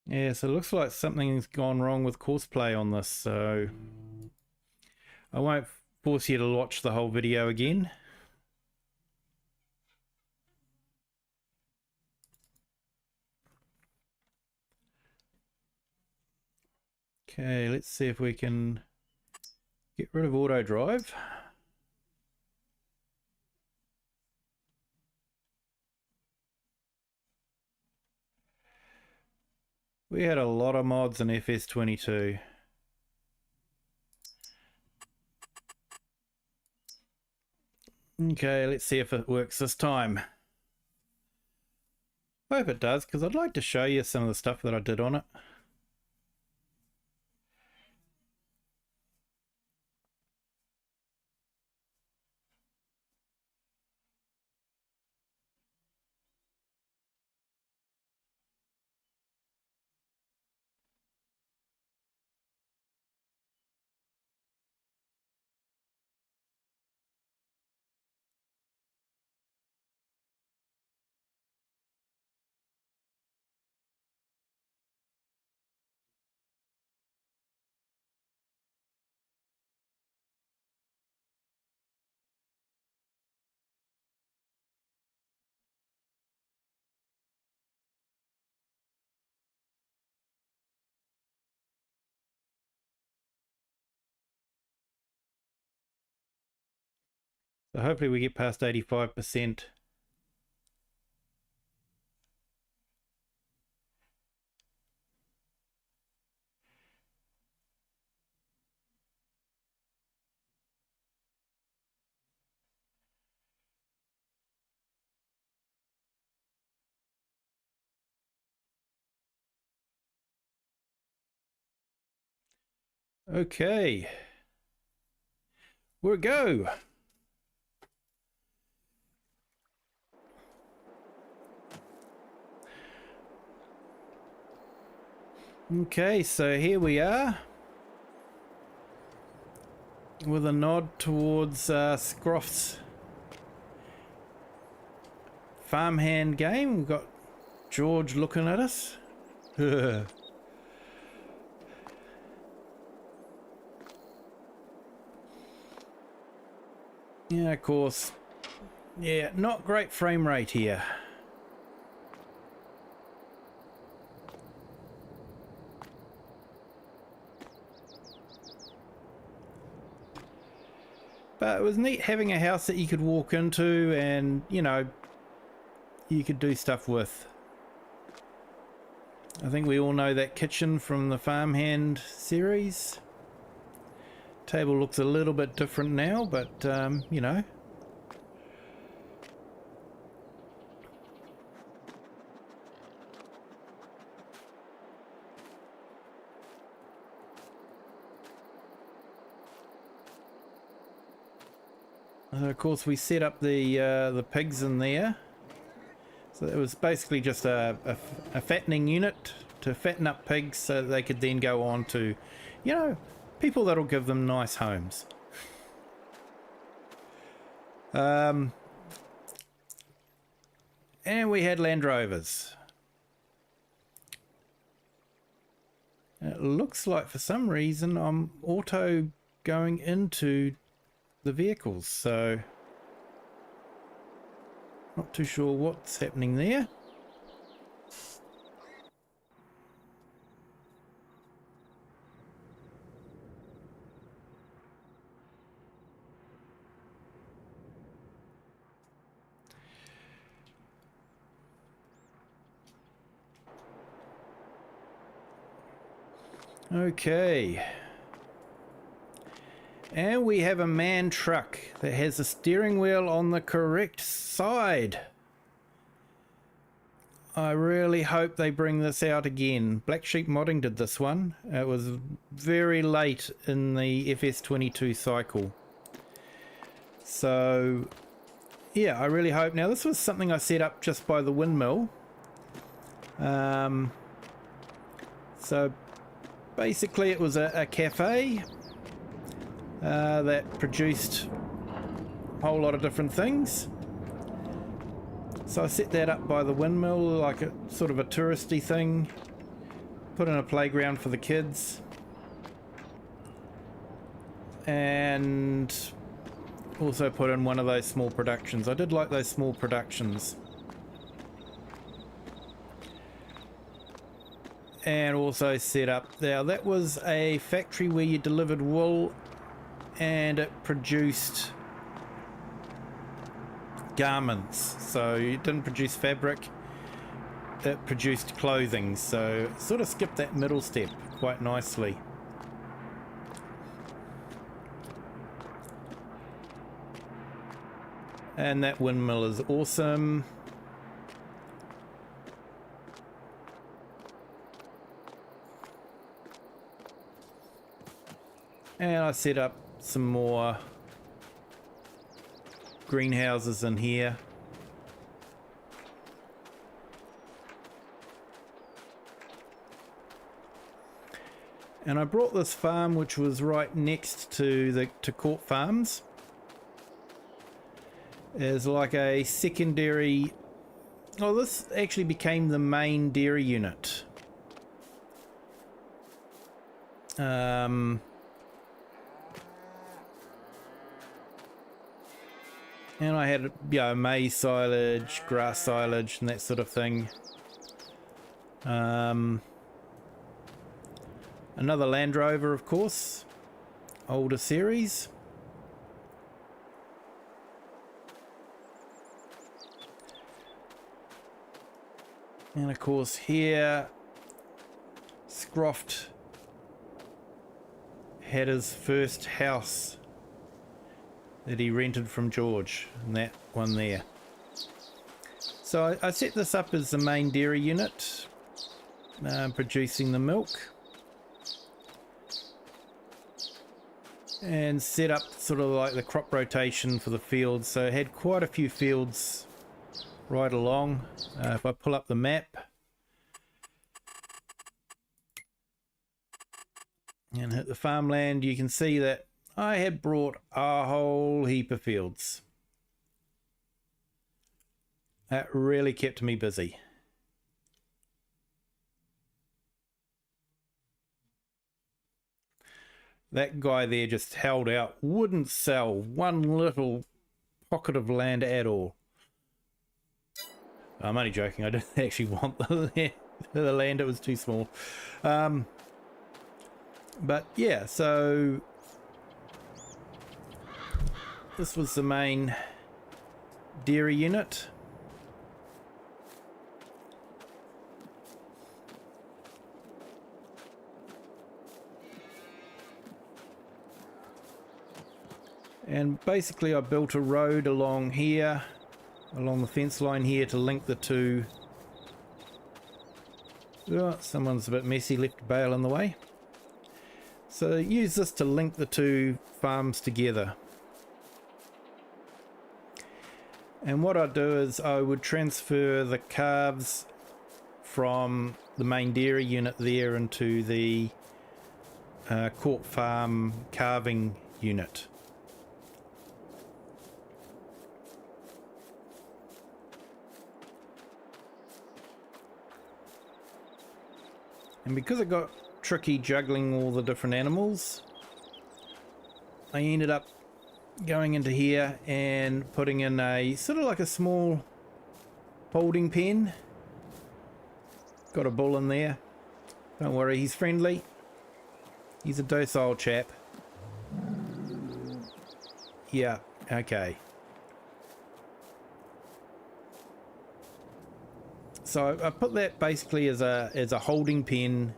Yeah, so it looks like something's gone wrong with courseplay on this, so I won't force you to watch the whole video again. Okay, let's see if we can get rid of auto drive. We had a lot of mods in FS22. Okay, let's see if it works this time. I hope it does, because I'd like to show you some of the stuff that I did on it. So hopefully we get past 85%. Okay, we'll go. Okay, so here we are with a nod towards Scroff's farmhand game. We've got George looking at us. Yeah, of course. Yeah, not great frame rate here. But it was neat having a house that you could walk into and, you know, you could do stuff with. I think we all know that kitchen from the farmhand series. Table looks a little bit different now, but you know. Of course, we set up the pigs in there. So it was basically just a fattening unit to fatten up pigs so that they could then go on to, you know, people that'll give them nice homes. And we had Land Rovers. It looks like for some reason I'm auto going into the vehicles, so not too sure what's happening there. Okay. And we have a man truck that has the steering wheel on the correct side. I really hope they bring this out again. Black Sheep Modding did this one. It was very late in the FS22 cycle. So, yeah, I really hope. Now, this was something I set up just by the windmill. So, basically it was a cafe that produced a whole lot of different things. So I set that up by the windmill like a sort of a touristy thing. Put in a playground for the kids. And also put in one of those small productions. I did like those small productions. And also set up, now that was a factory where you delivered wool and it produced garments. So it didn't produce fabric, it produced clothing. So it sort of skipped that middle step quite nicely. And that windmill is awesome. And I set up some more greenhouses in here. And I brought this farm, which was right next to Court Farms, as like a secondary. Oh, this actually became the main dairy unit. And I had, you know, maize silage, grass silage, and that sort of thing. Another Land Rover, of course. Older series. And of course here, Scroft had his first house that he rented from George, and that one there. So I set this up as the main dairy unit, producing the milk, and set up sort of like the crop rotation for the fields. So I had quite a few fields right along. If I pull up the map and hit the farmland, you can see that I had brought a whole heap of fields. That really kept me busy. That guy there just held out, wouldn't sell one little pocket of land at all. I'm only joking, I didn't actually want the land, it was too small. But yeah, so this was the main dairy unit. And basically I built a road along here, along the fence line here, to link the two. Oh, someone's a bit messy, left a bale in the way. So use this to link the two farms together. And what I'd do is I would transfer the calves from the main dairy unit there into the Court Farm calving unit. And because it got tricky juggling all the different animals, I ended up going into here and putting in a sort of like a small holding pen. Got a bull in there. Don't worry, he's friendly. He's a docile chap. Yeah, okay. So I put that basically as a holding pen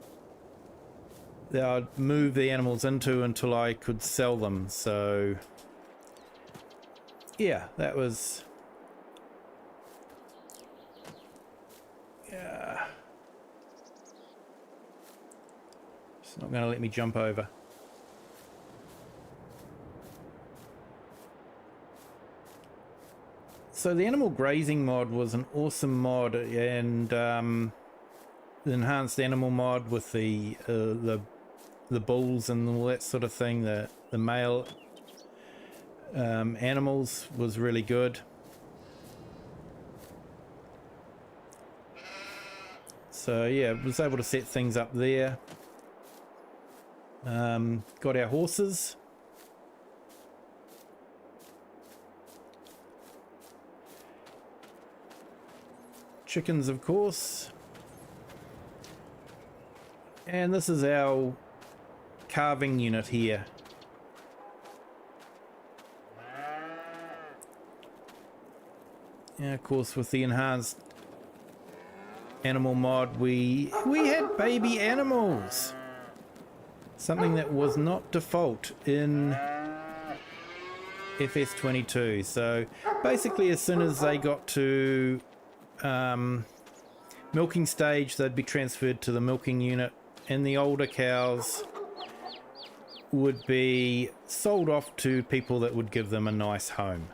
that I'd move the animals into until I could sell them. So yeah, that was, yeah. It's not going to let me jump over. So the animal grazing mod was an awesome mod, and the enhanced animal mod with the bulls and all that sort of thing, the male animals was really good. So yeah, was able to set things up there. Got our horses. Chickens, of course. And this is our calving unit here. And of course, with the enhanced animal mod, we had baby animals. Something that was not default in FS22. So basically, as soon as they got to milking stage, they'd be transferred to the milking unit, and the older cows would be sold off to people that would give them a nice home.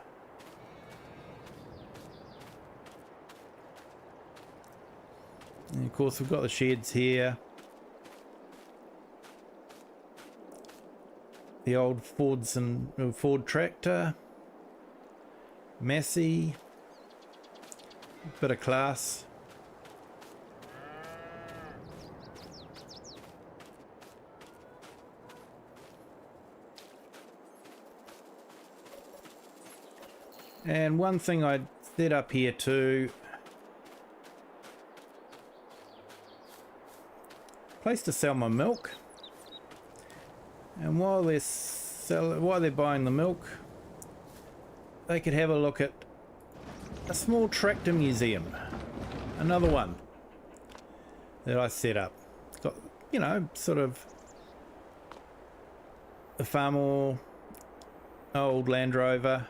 And of course, we've got the sheds here. The old Ford tractor, Massey, bit of class. And one thing I set up here too, place to sell my milk. And while they're buying the milk, they could have a look at a small tractor museum. Another one. that I set up. It's got, you know, sort of the Farmore old Land Rover,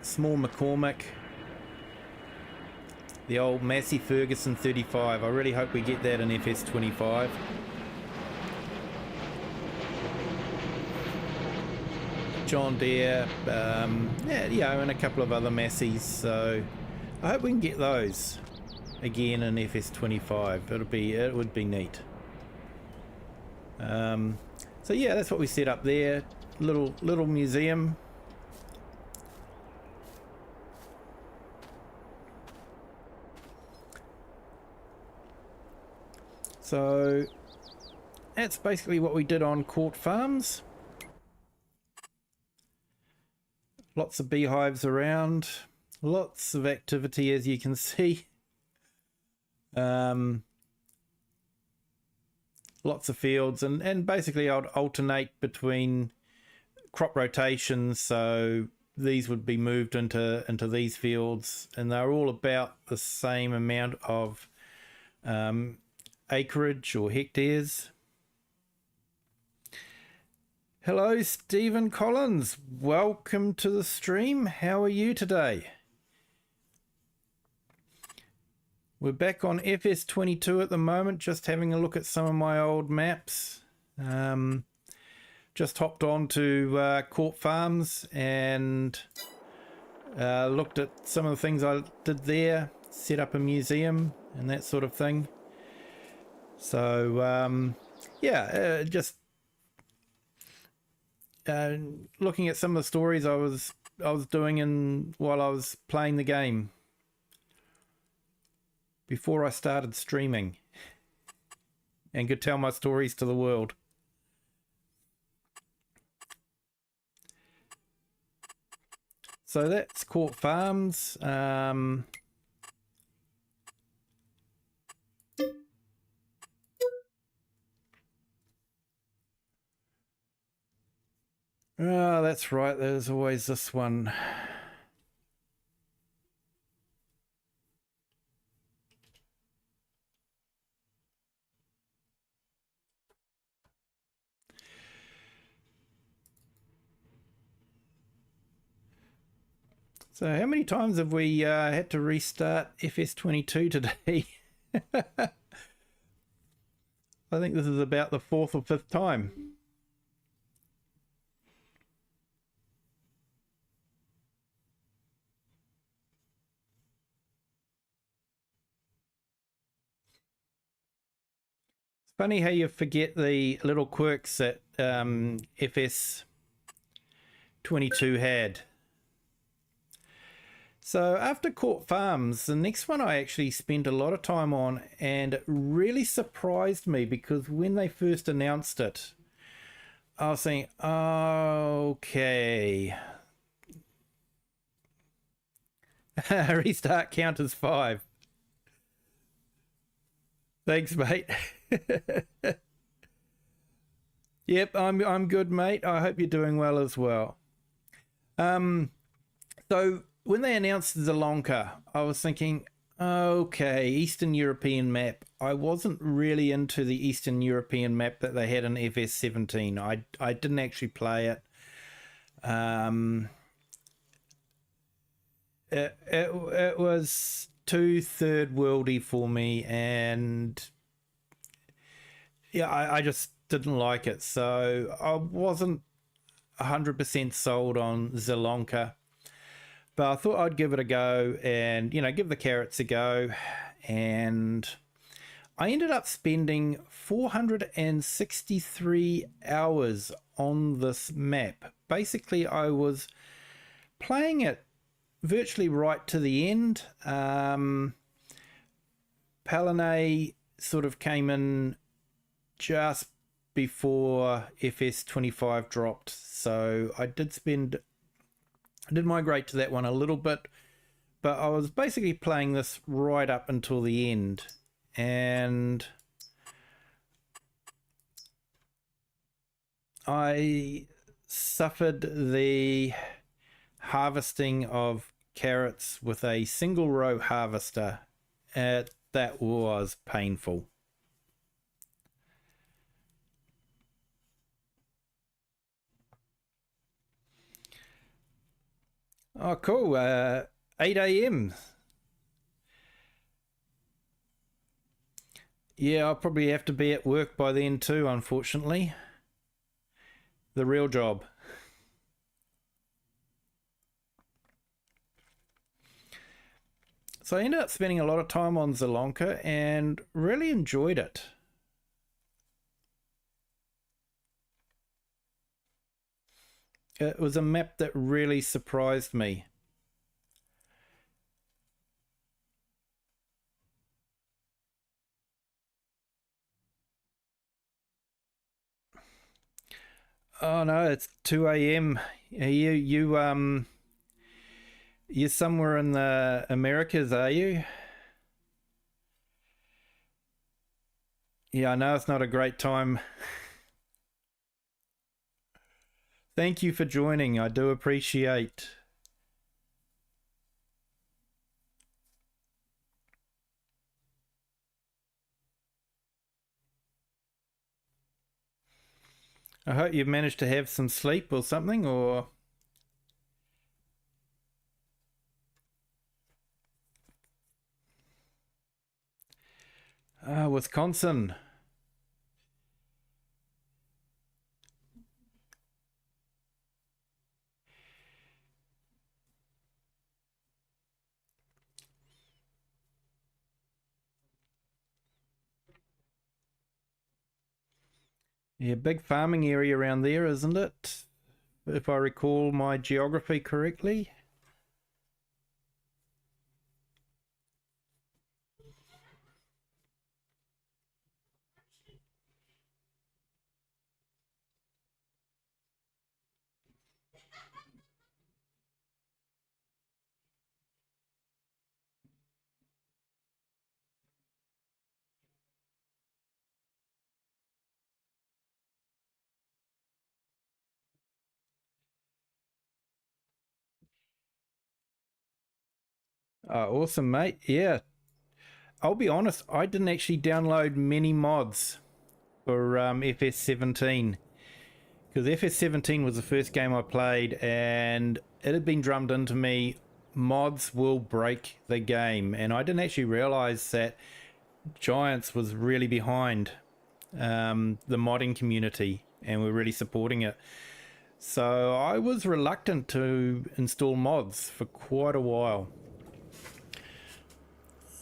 small McCormick, the old Massey Ferguson 35. I really hope we get that in FS25. John Deere, yeah, you know, and a couple of other Masseys. So I hope we can get those again in FS25. It would be neat. So yeah, that's what we set up there. Little museum. So that's basically what we did on Court Farms. Lots of beehives around, lots of activity, as you can see. Lots of fields, and basically I'd alternate between crop rotations, so these would be moved into these fields, and they're all about the same amount of acreage or hectares. Hello, Stephen Collins. Welcome to the stream. How are you today? We're back on FS22 at the moment, just having a look at some of my old maps. Just hopped on to Court Farms and looked at some of the things I did there, set up a museum and that sort of thing. So yeah, just looking at some of the stories I was doing while I was playing the game before I started streaming and could tell my stories to the world. So that's Court Farms. Oh, that's right. There's always this one. So how many times have we had to restart FS22 today? I think this is about the 4th or 5th time. It's funny how you forget the little quirks that FS22 had. So after Court Farms, the next one I actually spent a lot of time on, and it really surprised me because when they first announced it, I was saying, okay. Restart count as 5. Thanks, mate. Yep, I'm good, mate. I hope you're doing well as well. So when they announced Zelonka, I was thinking, okay, Eastern European map. I wasn't really into the Eastern European map that they had in FS17. I didn't actually play it. It was too third worldy for me, and yeah, I just didn't like it. So I wasn't 100% sold on Zelonka. But I thought I'd give it a go and, you know, give the carrots a go. And I ended up spending 463 hours on this map. Basically, I was playing it virtually right to the end. Palanay sort of came in just before FS25 dropped. So I did migrate to that one a little bit, but I was basically playing this right up until the end, and I suffered the harvesting of carrots with a single row harvester. That was painful. Oh, cool. 8 a.m. Yeah, I'll probably have to be at work by then too, unfortunately. The real job. So I ended up spending a lot of time on Sri Lanka and really enjoyed it. It was a map that really surprised me. Oh no, it's 2 a.m. You're somewhere in the Americas, are you? Yeah, I know it's not a great time. Thank you for joining. I do appreciate. I hope you've managed to have some sleep or something, or... Wisconsin. Yeah, big farming area around there, isn't it? If I recall my geography correctly. Awesome, mate. Yeah, I'll be honest, I didn't actually download many mods for FS17 because FS17 was the first game I played, and it had been drummed into me mods will break the game, and I didn't actually realize that Giants was really behind the modding community and we're really supporting it. So I was reluctant to install mods for quite a while.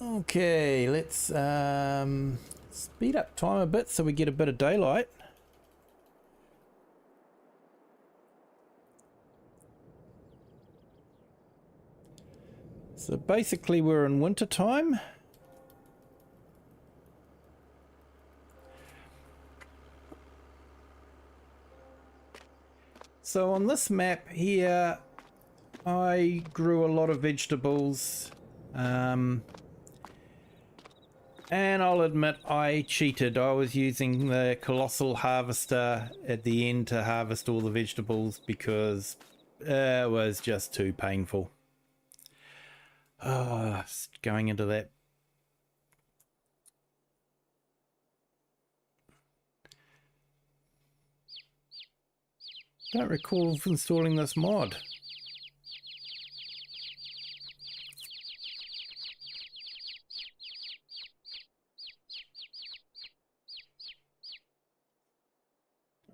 Okay, let's speed up time a bit so we get a bit of daylight. So basically we're in winter time. So on this map here, I grew a lot of vegetables. And I'll admit I cheated. I was using the colossal harvester at the end to harvest all the vegetables because it was just too painful. Going into that. Don't recall installing this mod.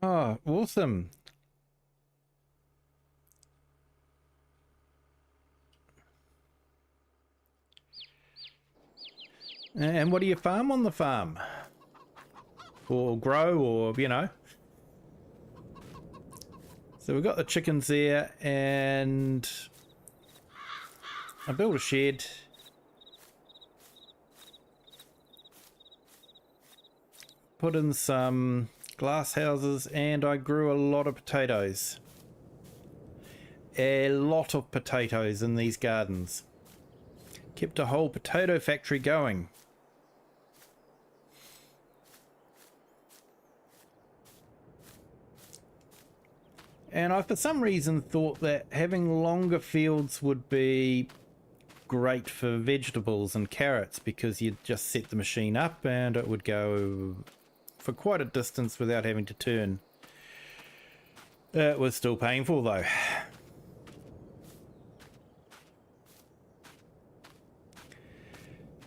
Oh, awesome. And what do you farm on the farm? Or grow, or, you know? So we've got the chickens there, and I built a shed. Put in some glass houses, and I grew a lot of potatoes. A lot of potatoes in these gardens. Kept a whole potato factory going. And I for some reason thought that having longer fields would be great for vegetables and carrots, because you'd just set the machine up and it would go for quite a distance without having to turn. It was still painful though.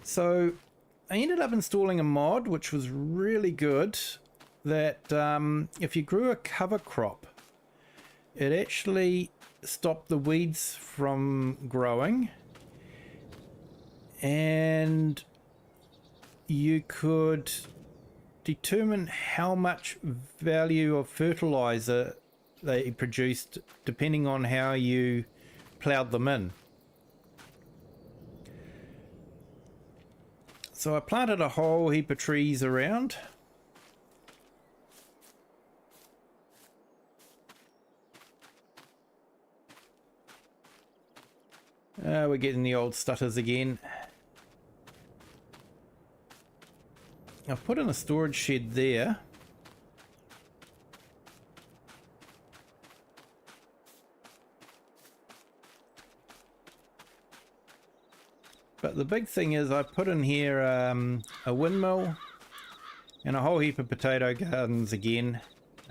So I ended up installing a mod which was really good, that if you grew a cover crop, it actually stopped the weeds from growing, and you could determine how much value of fertilizer they produced depending on how you ploughed them in. So I planted a whole heap of trees around. We're getting the old stutters again. I've put in a storage shed there. But the big thing is I put in here a windmill and a whole heap of potato gardens again.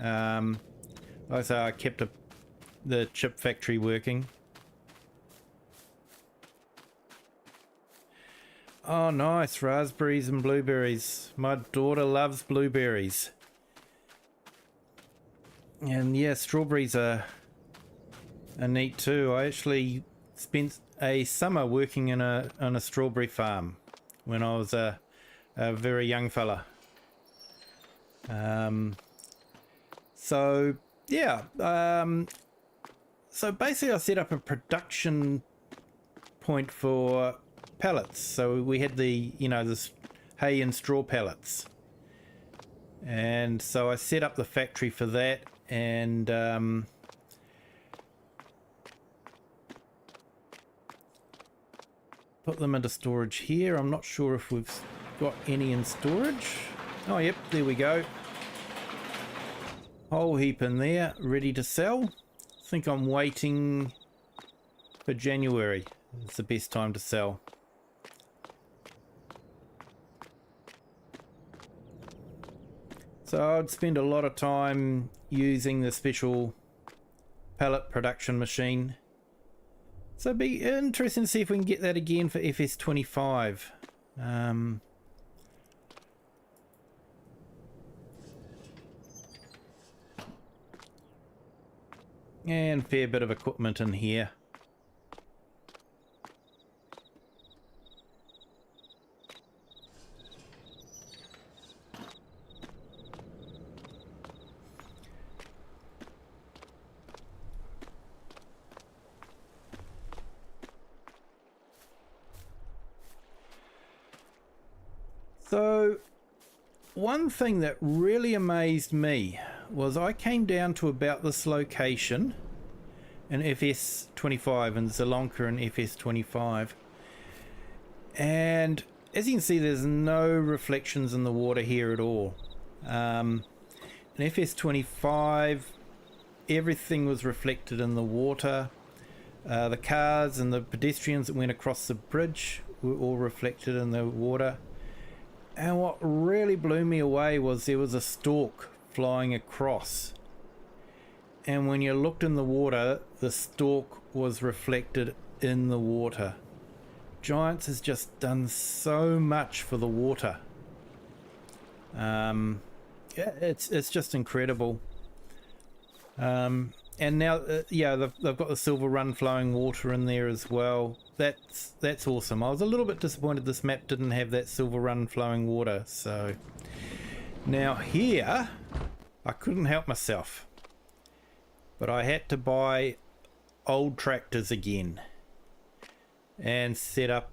Also I kept the chip factory working. Oh nice, raspberries and blueberries. My daughter loves blueberries. And yeah, strawberries are neat too. I actually spent a summer working on a strawberry farm when I was a very young fella. So yeah, so basically I set up a production point for pellets. So we had the, you know, this hay and straw pellets, and so I set up the factory for that, and put them into storage here. I'm not sure if we've got any in storage. Oh yep, there we go. Whole heap in there, ready to sell. I think I'm waiting for January. It's the best time to sell. So I'd spend a lot of time using the special pellet production machine. So it'd be interesting to see if we can get that again for FS22. And a fair bit of equipment in here. So one thing that really amazed me was I came down to about this location in FS25, in Zelonka in FS25, and as you can see there's no reflections in the water here at all. In FS25 everything was reflected in the water. The cars and the pedestrians that went across the bridge were all reflected in the water. And what really blew me away was there was a stork flying across, and when you looked in the water, the stork was reflected in the water. Giants has just done so much for the water. Yeah, it's just incredible. And now, yeah, they've got the Silver Run flowing water in there as well. That's awesome. I was a little bit disappointed this map didn't have that Silver Run flowing water. So now here, I couldn't help myself, but I had to buy old tractors again and set up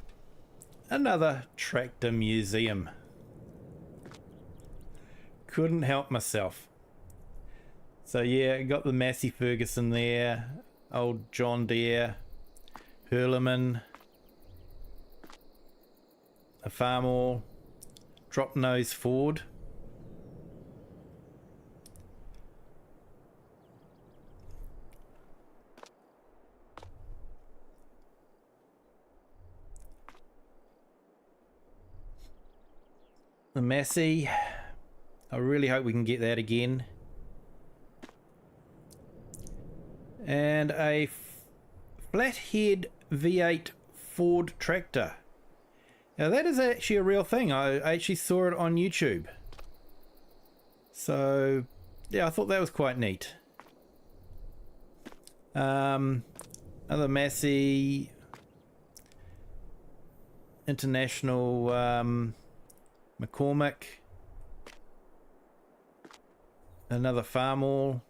another tractor museum. Couldn't help myself. So yeah, got the Massey Ferguson there, old John Deere, Hurleman, a Farmall, drop nose Ford. The Massey. I really hope we can get that again. And a flathead V8 Ford tractor. Now that is actually a real thing. I actually saw it on YouTube. So yeah, I thought that was quite neat. Another Massey International McCormick. Another Farmall.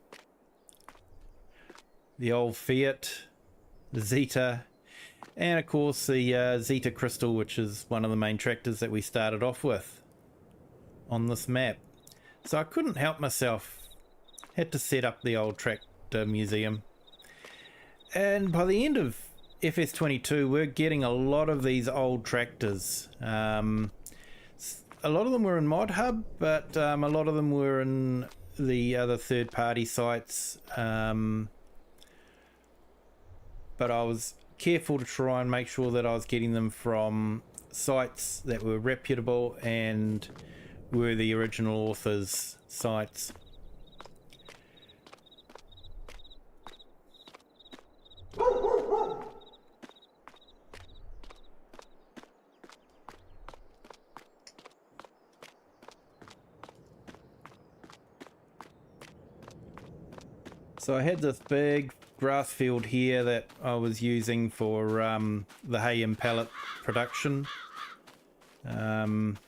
The old Fiat, the Zeta, and of course the Zeta Crystal, which is one of the main tractors that we started off with on this map. So I couldn't help myself, had to set up the old tractor museum. And by the end of FS22 we're getting a lot of these old tractors. A lot of them were in Mod Hub, but a lot of them were in the other third-party sites. But I was careful to try and make sure that I was getting them from sites that were reputable and were the original authors' sites. So I had this big grass field here that I was using for the hay and pellet production, and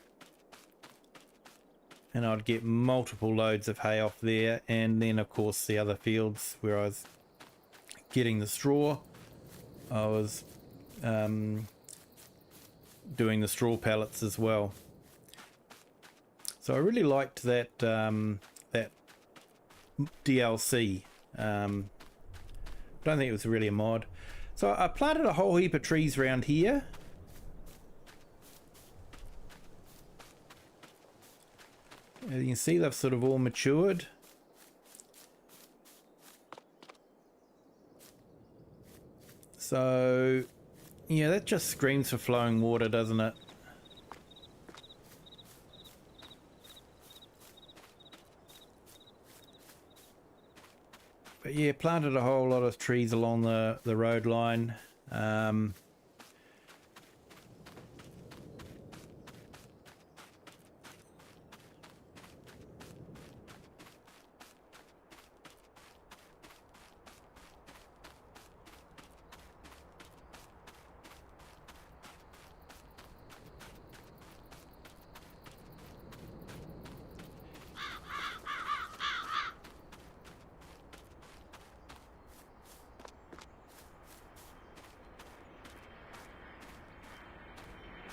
I'd get multiple loads of hay off there, and then of course the other fields where I was getting the straw, I was doing the straw pellets as well. So I really liked that that DLC. Don't think it was really a mod. So I planted a whole heap of trees around here. As you can see, they've sort of all matured. So yeah, that just screams for flowing water, doesn't it? But yeah, planted a whole lot of trees along the road line.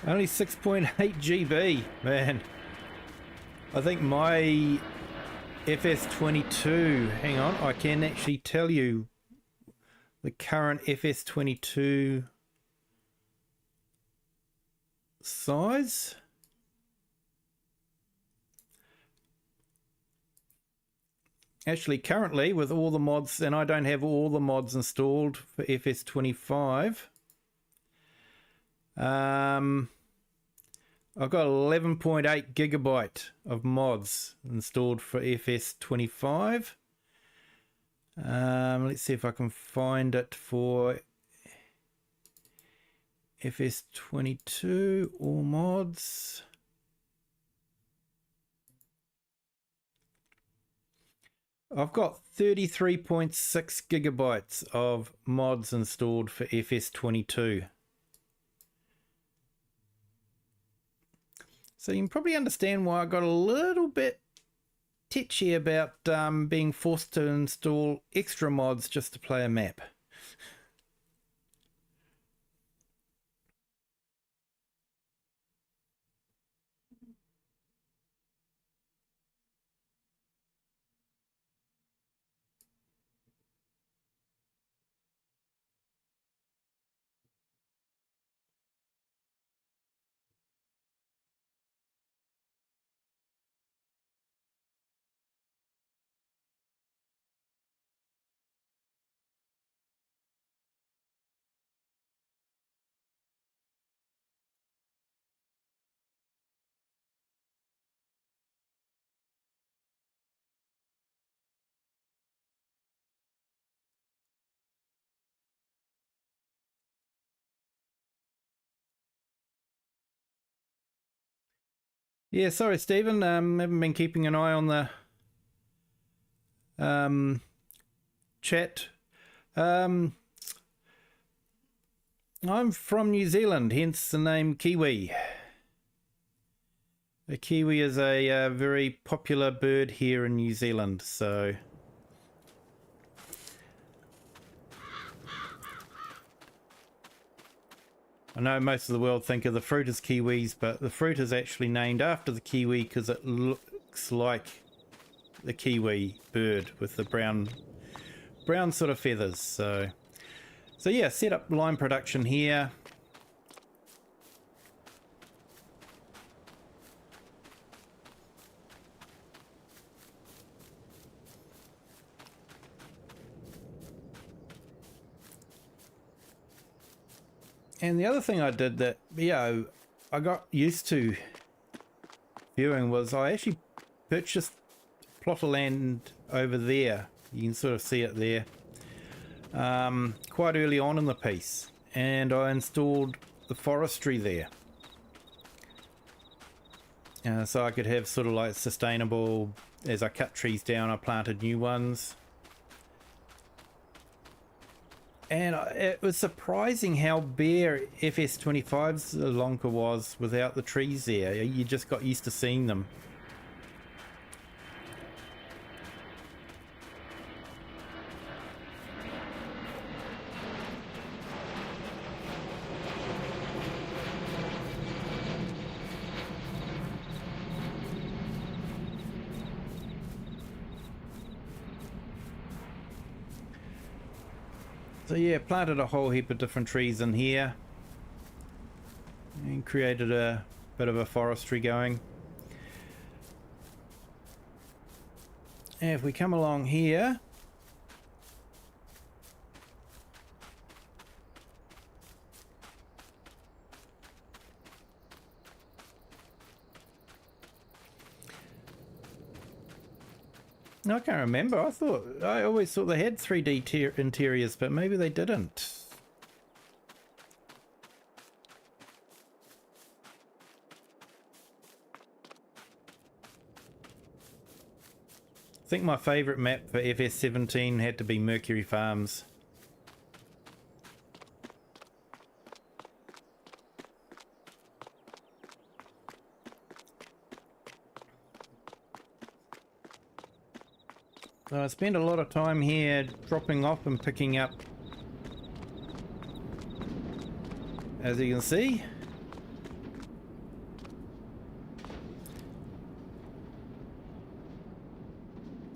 Only 6.8 GB, man. I think my FS22, hang on, I can actually tell you the current FS22 size. Actually, currently with all the mods, and I don't have all the mods installed for FS25. I've got 11.8 gigabyte of mods installed for FS25. Let's see if I can find it for FS22, all mods. I've got 33.6 gigabytes of mods installed for FS22. So you can probably understand why I got a little bit titchy about being forced to install extra mods just to play a map. Yeah, sorry, Stephen. Haven't been keeping an eye on the chat. I'm from New Zealand, hence the name Kiwi. The kiwi is a very popular bird here in New Zealand, so... I know most of the world think of the fruit as kiwis, but the fruit is actually named after the kiwi because it looks like the kiwi bird with the brown sort of feathers. So yeah, set up lime production here. And the other thing I did that, I got used to viewing was I actually purchased a plot of land over there. You can sort of see it there. Quite early on in the piece. And I installed the forestry there. So I could have sort of like sustainable, as I cut trees down, I planted new ones. And it was surprising how bare FS22's Lonka was without the trees there. You just got used to seeing them. So yeah, planted a whole heap of different trees in here and created a bit of a forestry going. And if we come along here, I can't remember. I always thought they had 3D interiors, but maybe they didn't. I think my favourite map for FS17 had to be Mercury Farms. So I spent a lot of time here dropping off and picking up, as you can see.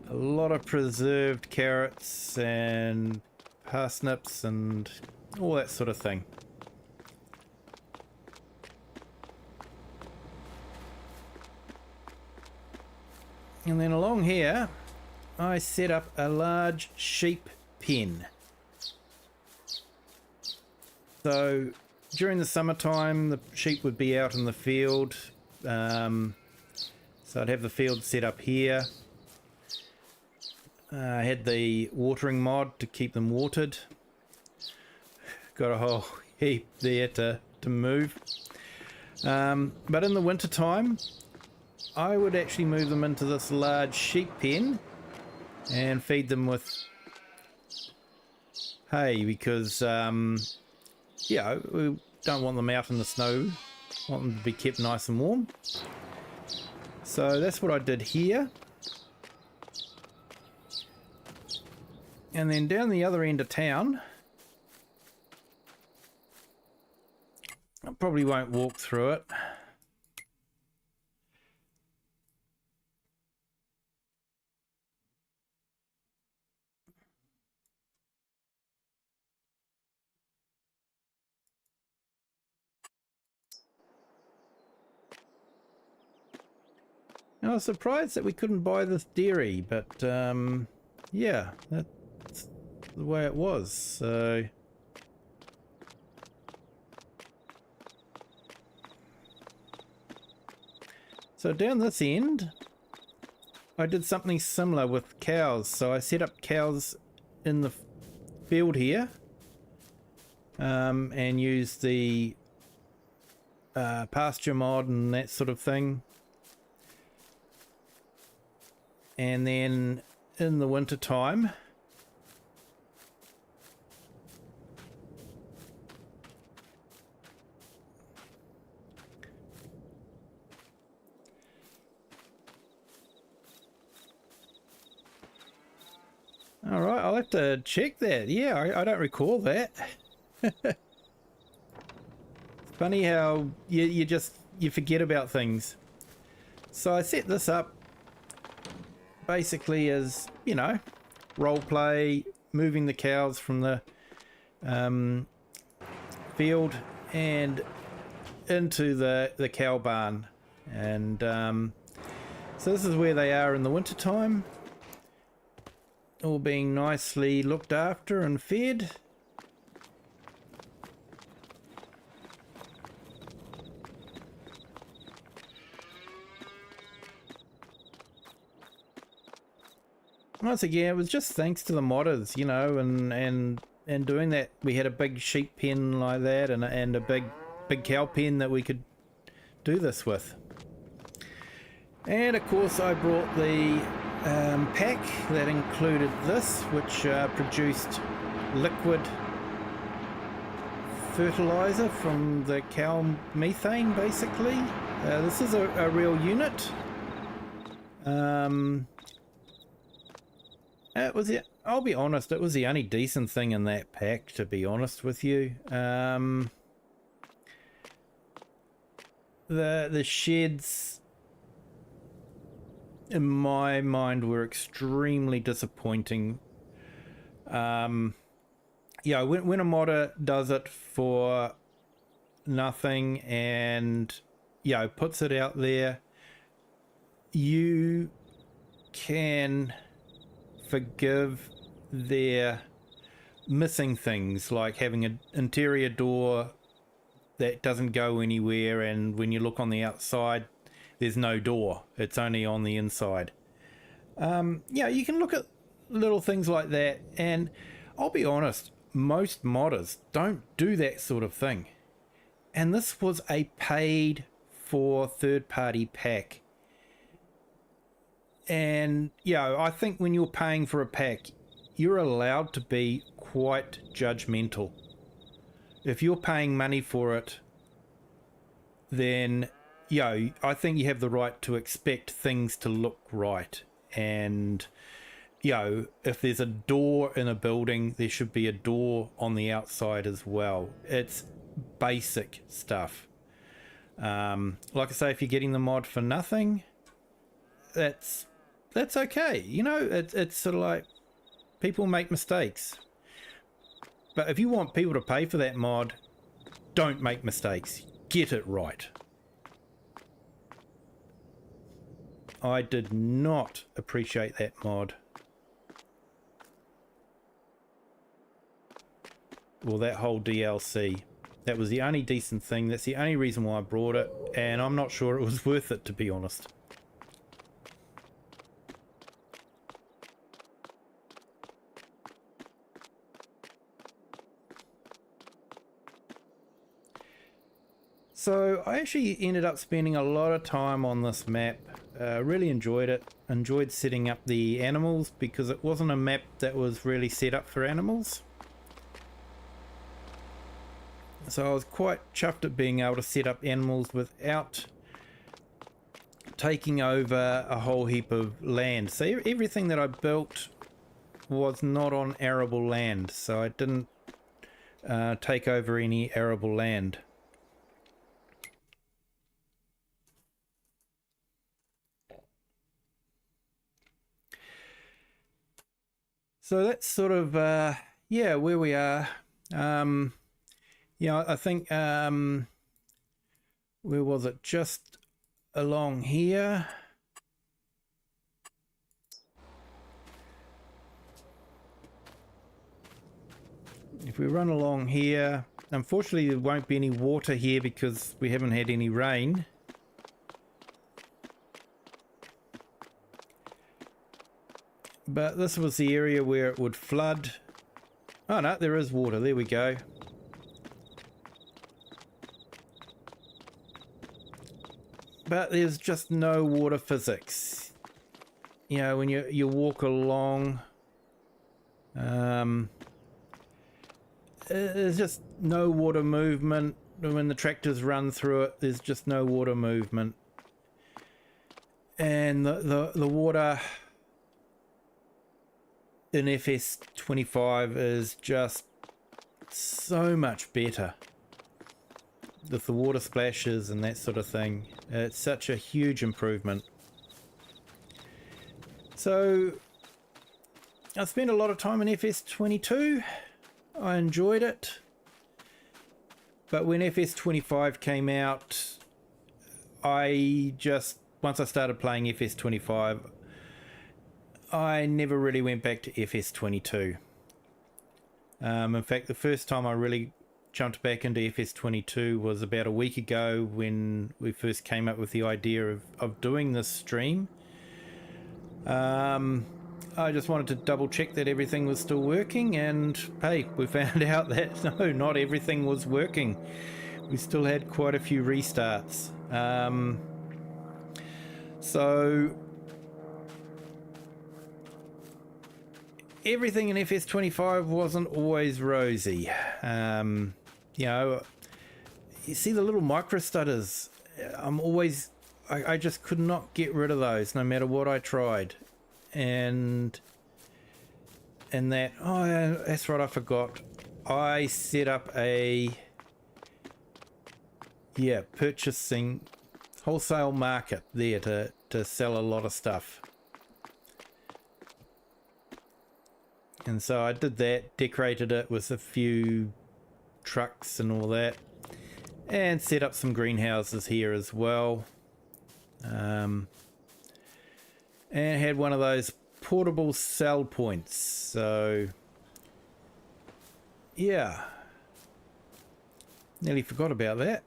A lot of preserved carrots and parsnips and all that sort of thing. And then along here, I set up a large sheep pen. So during the summertime, the sheep would be out in the field. So I'd have the field set up here. I had the watering mod to keep them watered. Got a whole heap there to move. But in the winter time, I would actually move them into this large sheep pen and feed them with hay because, yeah, we don't want them out in the snow. Want them to be kept nice and warm. So that's what I did here. And then down the other end of town, I probably won't walk through it. And I was surprised that we couldn't buy this dairy, but yeah, that's the way it was. So down this end, I did something similar with cows. So I set up cows in the field here and used the pasture mod and that sort of thing. and then in the winter time, all right, I'll have to check that. Yeah, I don't recall that. It's funny how you forget about things. So I set this up basically as, you know, role play, moving the cows from the field and into the cow barn. And so this is where they are in the winter time, all being nicely looked after and fed. Once again, it was just thanks to the modders, you know, and doing that. We had a big sheep pen like that, and a big cow pen that we could do this with. And of course, I brought the pack that included this, which produced liquid fertilizer from the cow methane, basically. This is a real unit. It was, I'll be honest, it was the only decent thing in that pack, to be honest with you. The sheds, in my mind, were extremely disappointing. Yeah, when a modder does it for nothing and, you know, puts it out there, you can forgive their missing things, like having an interior door that doesn't go anywhere, and when you look on the outside there's no door, it's only on the inside. Yeah, you can look at little things like that, and I'll be honest, most modders don't do that sort of thing. And this was a paid for third-party pack. And, you know, I think when you're paying for a pack, you're allowed to be quite judgmental. If you're paying money for it, then, you know, I think you have the right to expect things to look right. And, you know, if there's a door in a building, there should be a door on the outside as well. It's basic stuff. Like I say, if you're getting the mod for nothing, that's okay. You know, it's sort of like, people make mistakes. But if you want people to pay for that mod, don't make mistakes. Get it right. I did not appreciate that mod. Well, that whole DLC. That was the only decent thing. That's the only reason why I brought it. And I'm not sure it was worth it, to be honest. So I actually ended up spending a lot of time on this map. Really enjoyed it. Enjoyed setting up the animals, because it wasn't a map that was really set up for animals. So I was quite chuffed at being able to set up animals without taking over a whole heap of land. So everything that I built was not on arable land, so I didn't take over any arable land. So that's sort of, yeah, where we are. Yeah, I think, where was it? Just along here. If we run along here, unfortunately there won't be any water here because we haven't had any rain. But this was the area where it would flood. Oh no, there is water. There we go. But there's just no water physics. you know, when you walk along, there's just no water movement. When the tractors run through it, there's just no water movement. And the water in FS25 is just so much better. With the water splashes and that sort of thing. It's such a huge improvement. So I spent a lot of time in FS22. I enjoyed it. But when FS25 came out, once I started playing FS25, I never really went back to FS22. In fact, the first time I really jumped back into FS22 was about a week ago when we first came up with the idea of doing this stream. I just wanted to double check that everything was still working, and hey, we found out that no, not everything was working. We still had quite a few restarts. So everything in FS25 wasn't always rosy. You know, you see the little micro stutters. I just could not get rid of those no matter what I tried. And that's right, I forgot. I set up a purchasing wholesale market there to sell a lot of stuff. And so I did that, decorated it with a few trucks and all that, and set up some greenhouses here as well. And had one of those portable sell points. So yeah, nearly forgot about that.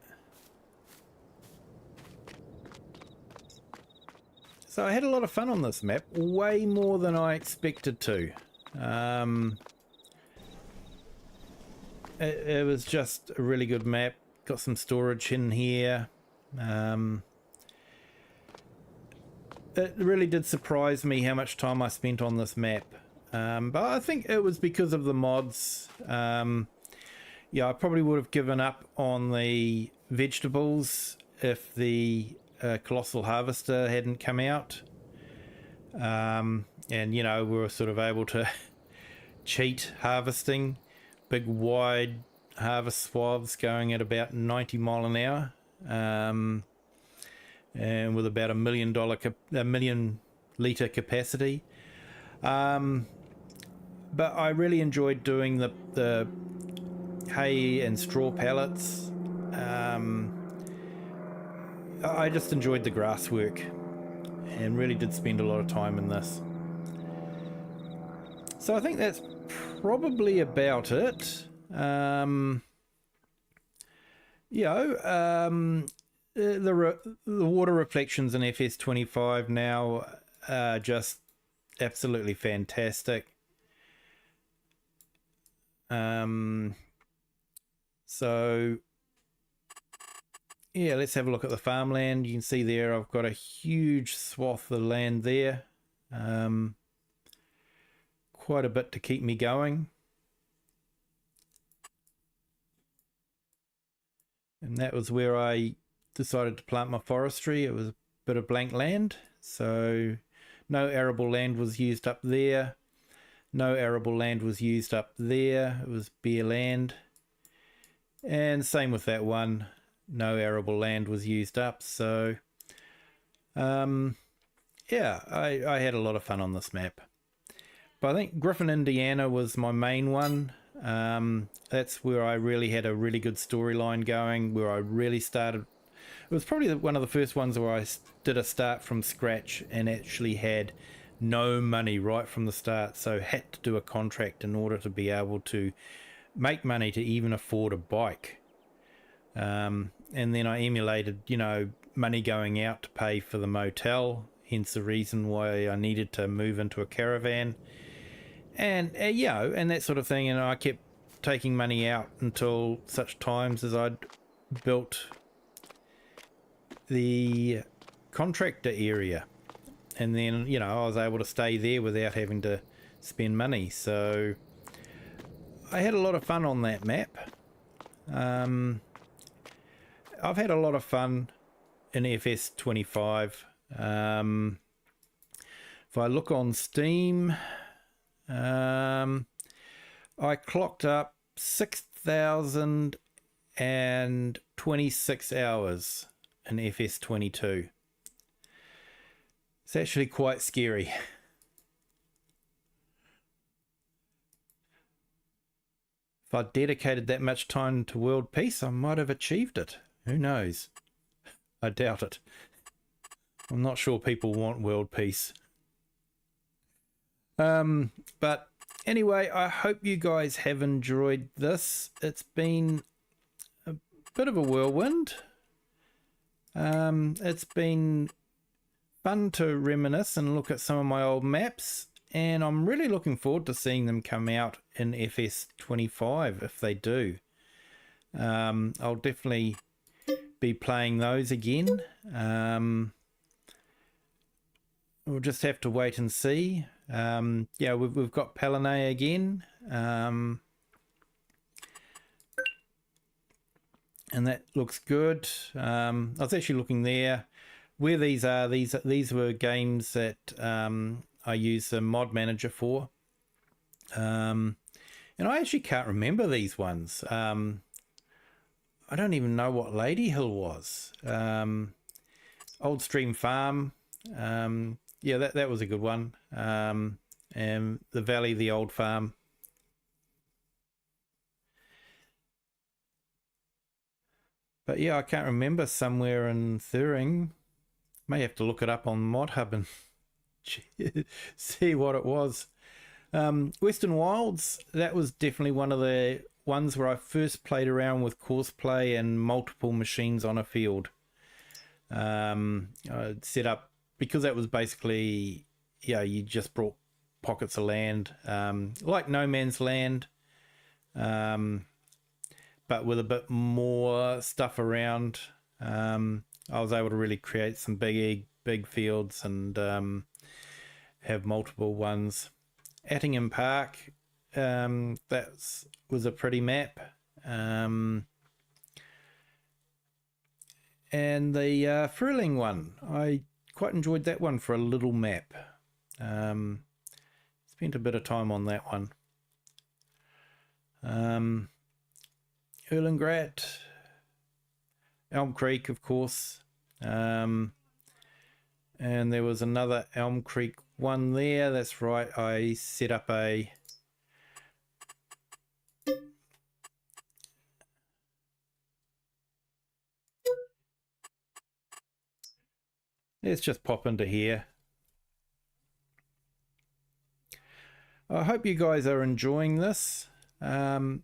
So I had a lot of fun on this map, way more than I expected to. It was just a really good map. Got some storage in here. It really did surprise me how much time I spent on this map. But I think it was because of the mods. Yeah, I probably would have given up on the vegetables if the Colossal Harvester hadn't come out. And, you know, we were sort of able to cheat harvesting. Big, wide harvest swaths going at about 90 mile an hour. And with about a million litre capacity. But I really enjoyed doing the hay and straw pallets. I just enjoyed the grass work and really did spend a lot of time in this. So I think that's probably about it. The water reflections in FS25 now are just absolutely fantastic. So yeah, let's have a look at the farmland. You can see there I've got a huge swath of land there. Quite a bit to keep me going. And that was where I decided to plant my forestry. It was a bit of blank land, so no arable land was used up there. No arable land was used up there. It was bare land. And same with that one. No arable land was used up. So yeah, I had a lot of fun on this map. But I think Griffin, Indiana was my main one. That's where I really had a really good storyline going, where I really started. It was probably one of the first ones where I did a start from scratch and actually had no money right from the start, so had to do a contract in order to be able to make money to even afford a bike. And then I emulated, you know, money going out to pay for the motel, hence the reason why I needed to move into a caravan. And, you know, and that sort of thing. And I kept taking money out until such times as I'd built the contractor area. and then, you know, I was able to stay there without having to spend money. So I had a lot of fun on that map. I've had a lot of fun in FS25. If I look on Steam, I clocked up 6,026 hours in FS22. It's actually quite scary. If I dedicated that much time to world peace, I might have achieved it. Who knows? I doubt it. I'm not sure people want world peace. But anyway, I hope you guys have enjoyed this. It's been a bit of a whirlwind. It's been fun to reminisce and look at some of my old maps, and I'm really looking forward to seeing them come out in FS25 if they do. I'll definitely be playing those again. We'll just have to wait and see. Yeah, we've got Palanay again, and that looks good. I was actually looking there where these are. These were games that I use the mod manager for, and I actually can't remember these ones. I don't even know what Lady Hill was. Old Stream Farm. Yeah, that was a good one. And the Valley, the Old Farm. But yeah, I can't remember. Somewhere in Thuring. May have to look it up on ModHub and see what it was. Western Wilds, that was definitely one of the ones where I first played around with courseplay and multiple machines on a field. I'd set up, because that was basically, yeah, you just brought pockets of land, like No Man's Land, but with a bit more stuff around. I was able to really create some big fields and have multiple ones. Attingham Park, that was a pretty map. And the Furling one, I quite enjoyed that one for a little map. Spent a bit of time on that one. Erlengrat, Elm Creek, of course. And there was another Elm Creek one there. That's right. I set up a let's just pop into here. I hope you guys are enjoying this. I'll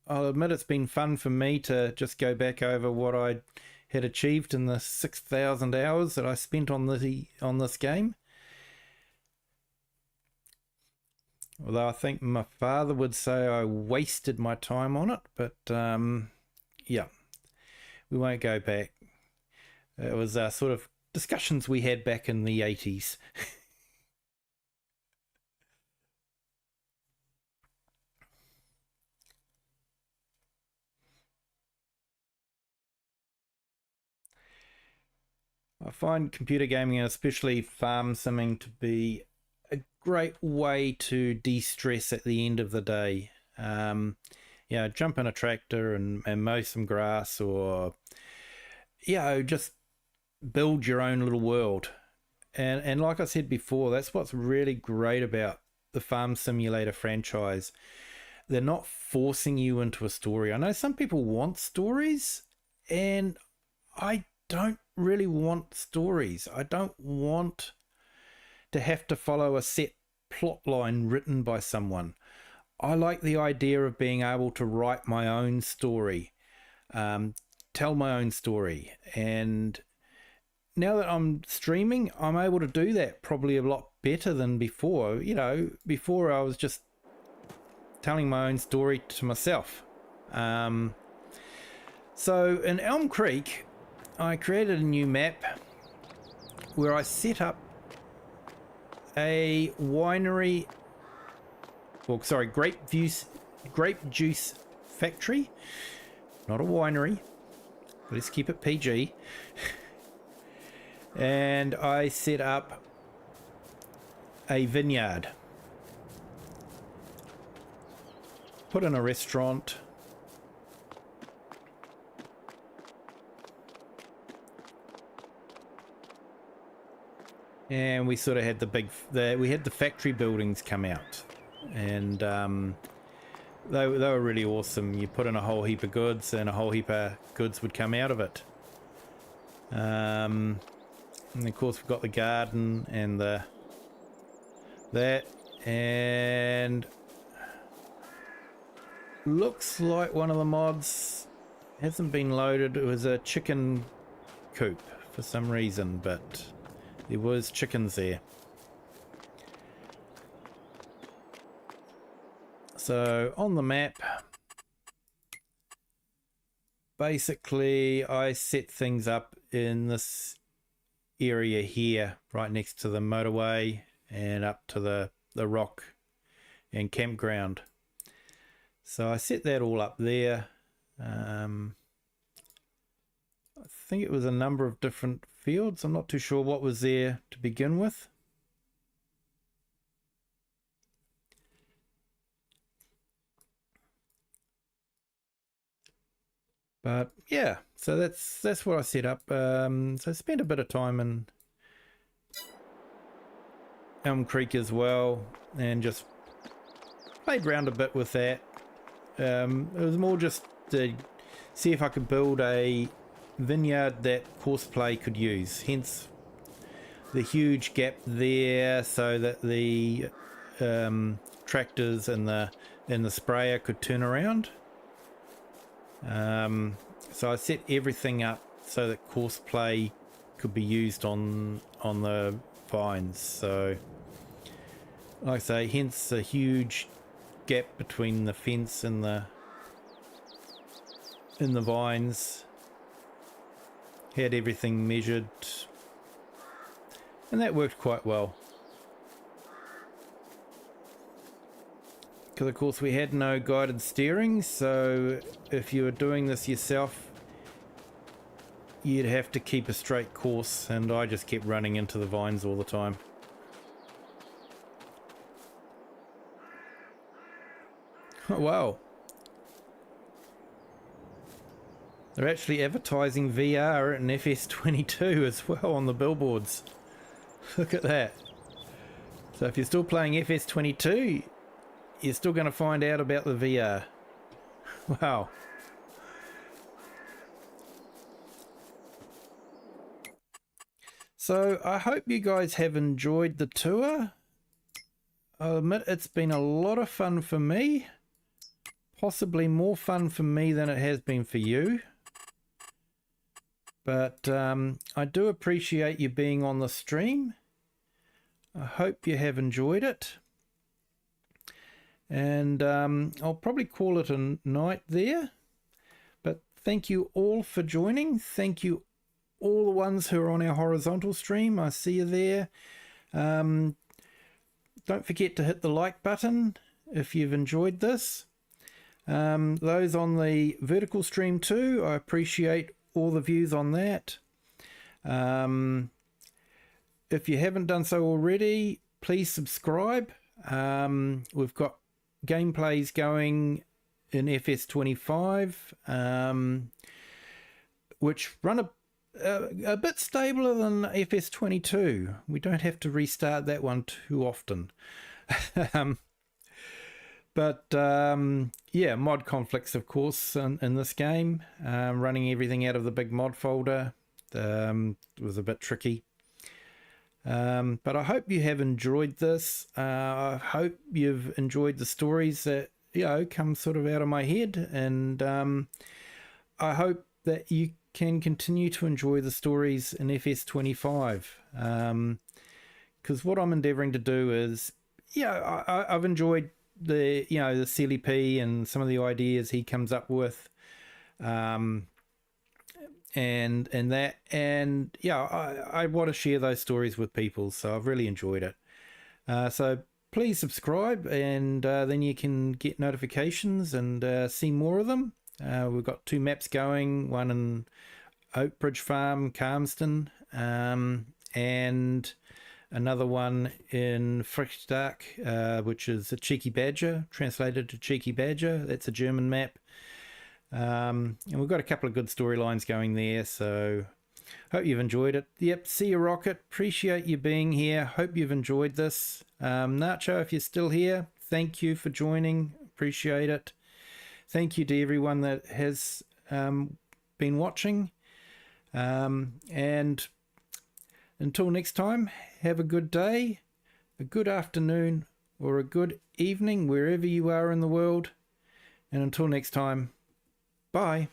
admit it's been fun for me to just go back over what I had achieved in the 6,000 hours that I spent on this game. Although I think my father would say I wasted my time on it, but yeah, we won't go back. It was sort of discussions we had back in the 80s. I find computer gaming, and especially farm simming, to be a great way to de-stress at the end of the day. Yeah, jump in a tractor and mow some grass, or just build your own little world. And like I said before, that's what's really great about the Farm Simulator franchise. They're not forcing you into a story. I know some people want stories, and I don't really want stories. I don't want to have to follow a set plot line written by someone. I like the idea of being able to write my own story, tell my own story. And now that I'm streaming, I'm able to do that probably a lot better than before. You know, before I was just telling my own story to myself. So in Elm Creek, I created a new map where I set up a winery, or sorry, grape juice factory, not a winery. Let's keep it PG. And I set up a vineyard. Put in a restaurant. And we sort of had we had the factory buildings come out, and they were really awesome. You put in a whole heap of goods, and a whole heap of goods would come out of it. And of course we've got the garden and that, and looks like one of the mods hasn't been loaded. It was a chicken coop for some reason, but there was chickens there. So on the map, basically I set things up in this area here, right next to the motorway and up to the rock and campground. So I set that all up there. I think it was a number of different fields. I'm not too sure what was there to begin with. But yeah, so that's what I set up. So I spent a bit of time in Elm Creek as well, and just played around a bit with that. It was more just to see if I could build a vineyard that Courseplay could use, hence the huge gap there, so that the tractors and the sprayer could turn around. So I set everything up so that Courseplay could be used on the vines. So like I say, hence a huge gap between the fence and the vines. Had everything measured, and that worked quite well, because of course we had no guided steering, so if you were doing this yourself you'd have to keep a straight course, and I just kept running into the vines all the time. Oh wow, they're actually advertising VR and FS22 as well on the billboards. Look at that. So if you're still playing FS22, you're still going to find out about the VR. Wow. So I hope you guys have enjoyed the tour. I'll admit it's been a lot of fun for me. Possibly more fun for me than it has been for you. But I do appreciate you being on the stream. I hope you have enjoyed it. And I'll probably call it a night there. But thank you all for joining. Thank you all the ones who are on our horizontal stream. I see you there. Don't forget to hit the like button if you've enjoyed this. Those on the vertical stream too, I appreciate all the views on that. If you haven't done so already, please subscribe. We've got gameplays going in FS25, which run a bit stabler than FS22. We don't have to restart that one too often. But yeah, mod conflicts, of course, in this game. Running everything out of the big mod folder was a bit tricky. But I hope you have enjoyed this. I hope you've enjoyed the stories that, you know, come sort of out of my head. And I hope that you can continue to enjoy the stories in FS25. Because what I'm endeavouring to do is, yeah, I've enjoyed the CLP and some of the ideas he comes up with, and that, and yeah, I want to share those stories with people, so I've really enjoyed it. So please subscribe, and then you can get notifications and see more of them. We've got 2 maps going, one in Oakbridge Farm, Calmston, and another one in Frichstark, which is a cheeky badger, translated to cheeky badger. That's a German map. And we've got a couple of good storylines going there, so hope you've enjoyed it. Yep, see you, Rocket. Appreciate you being here. Hope you've enjoyed this. Nacho, if you're still here, thank you for joining. Appreciate it. Thank you to everyone that has been watching. And until next time, have a good day, a good afternoon, or a good evening, wherever you are in the world. And until next time, bye.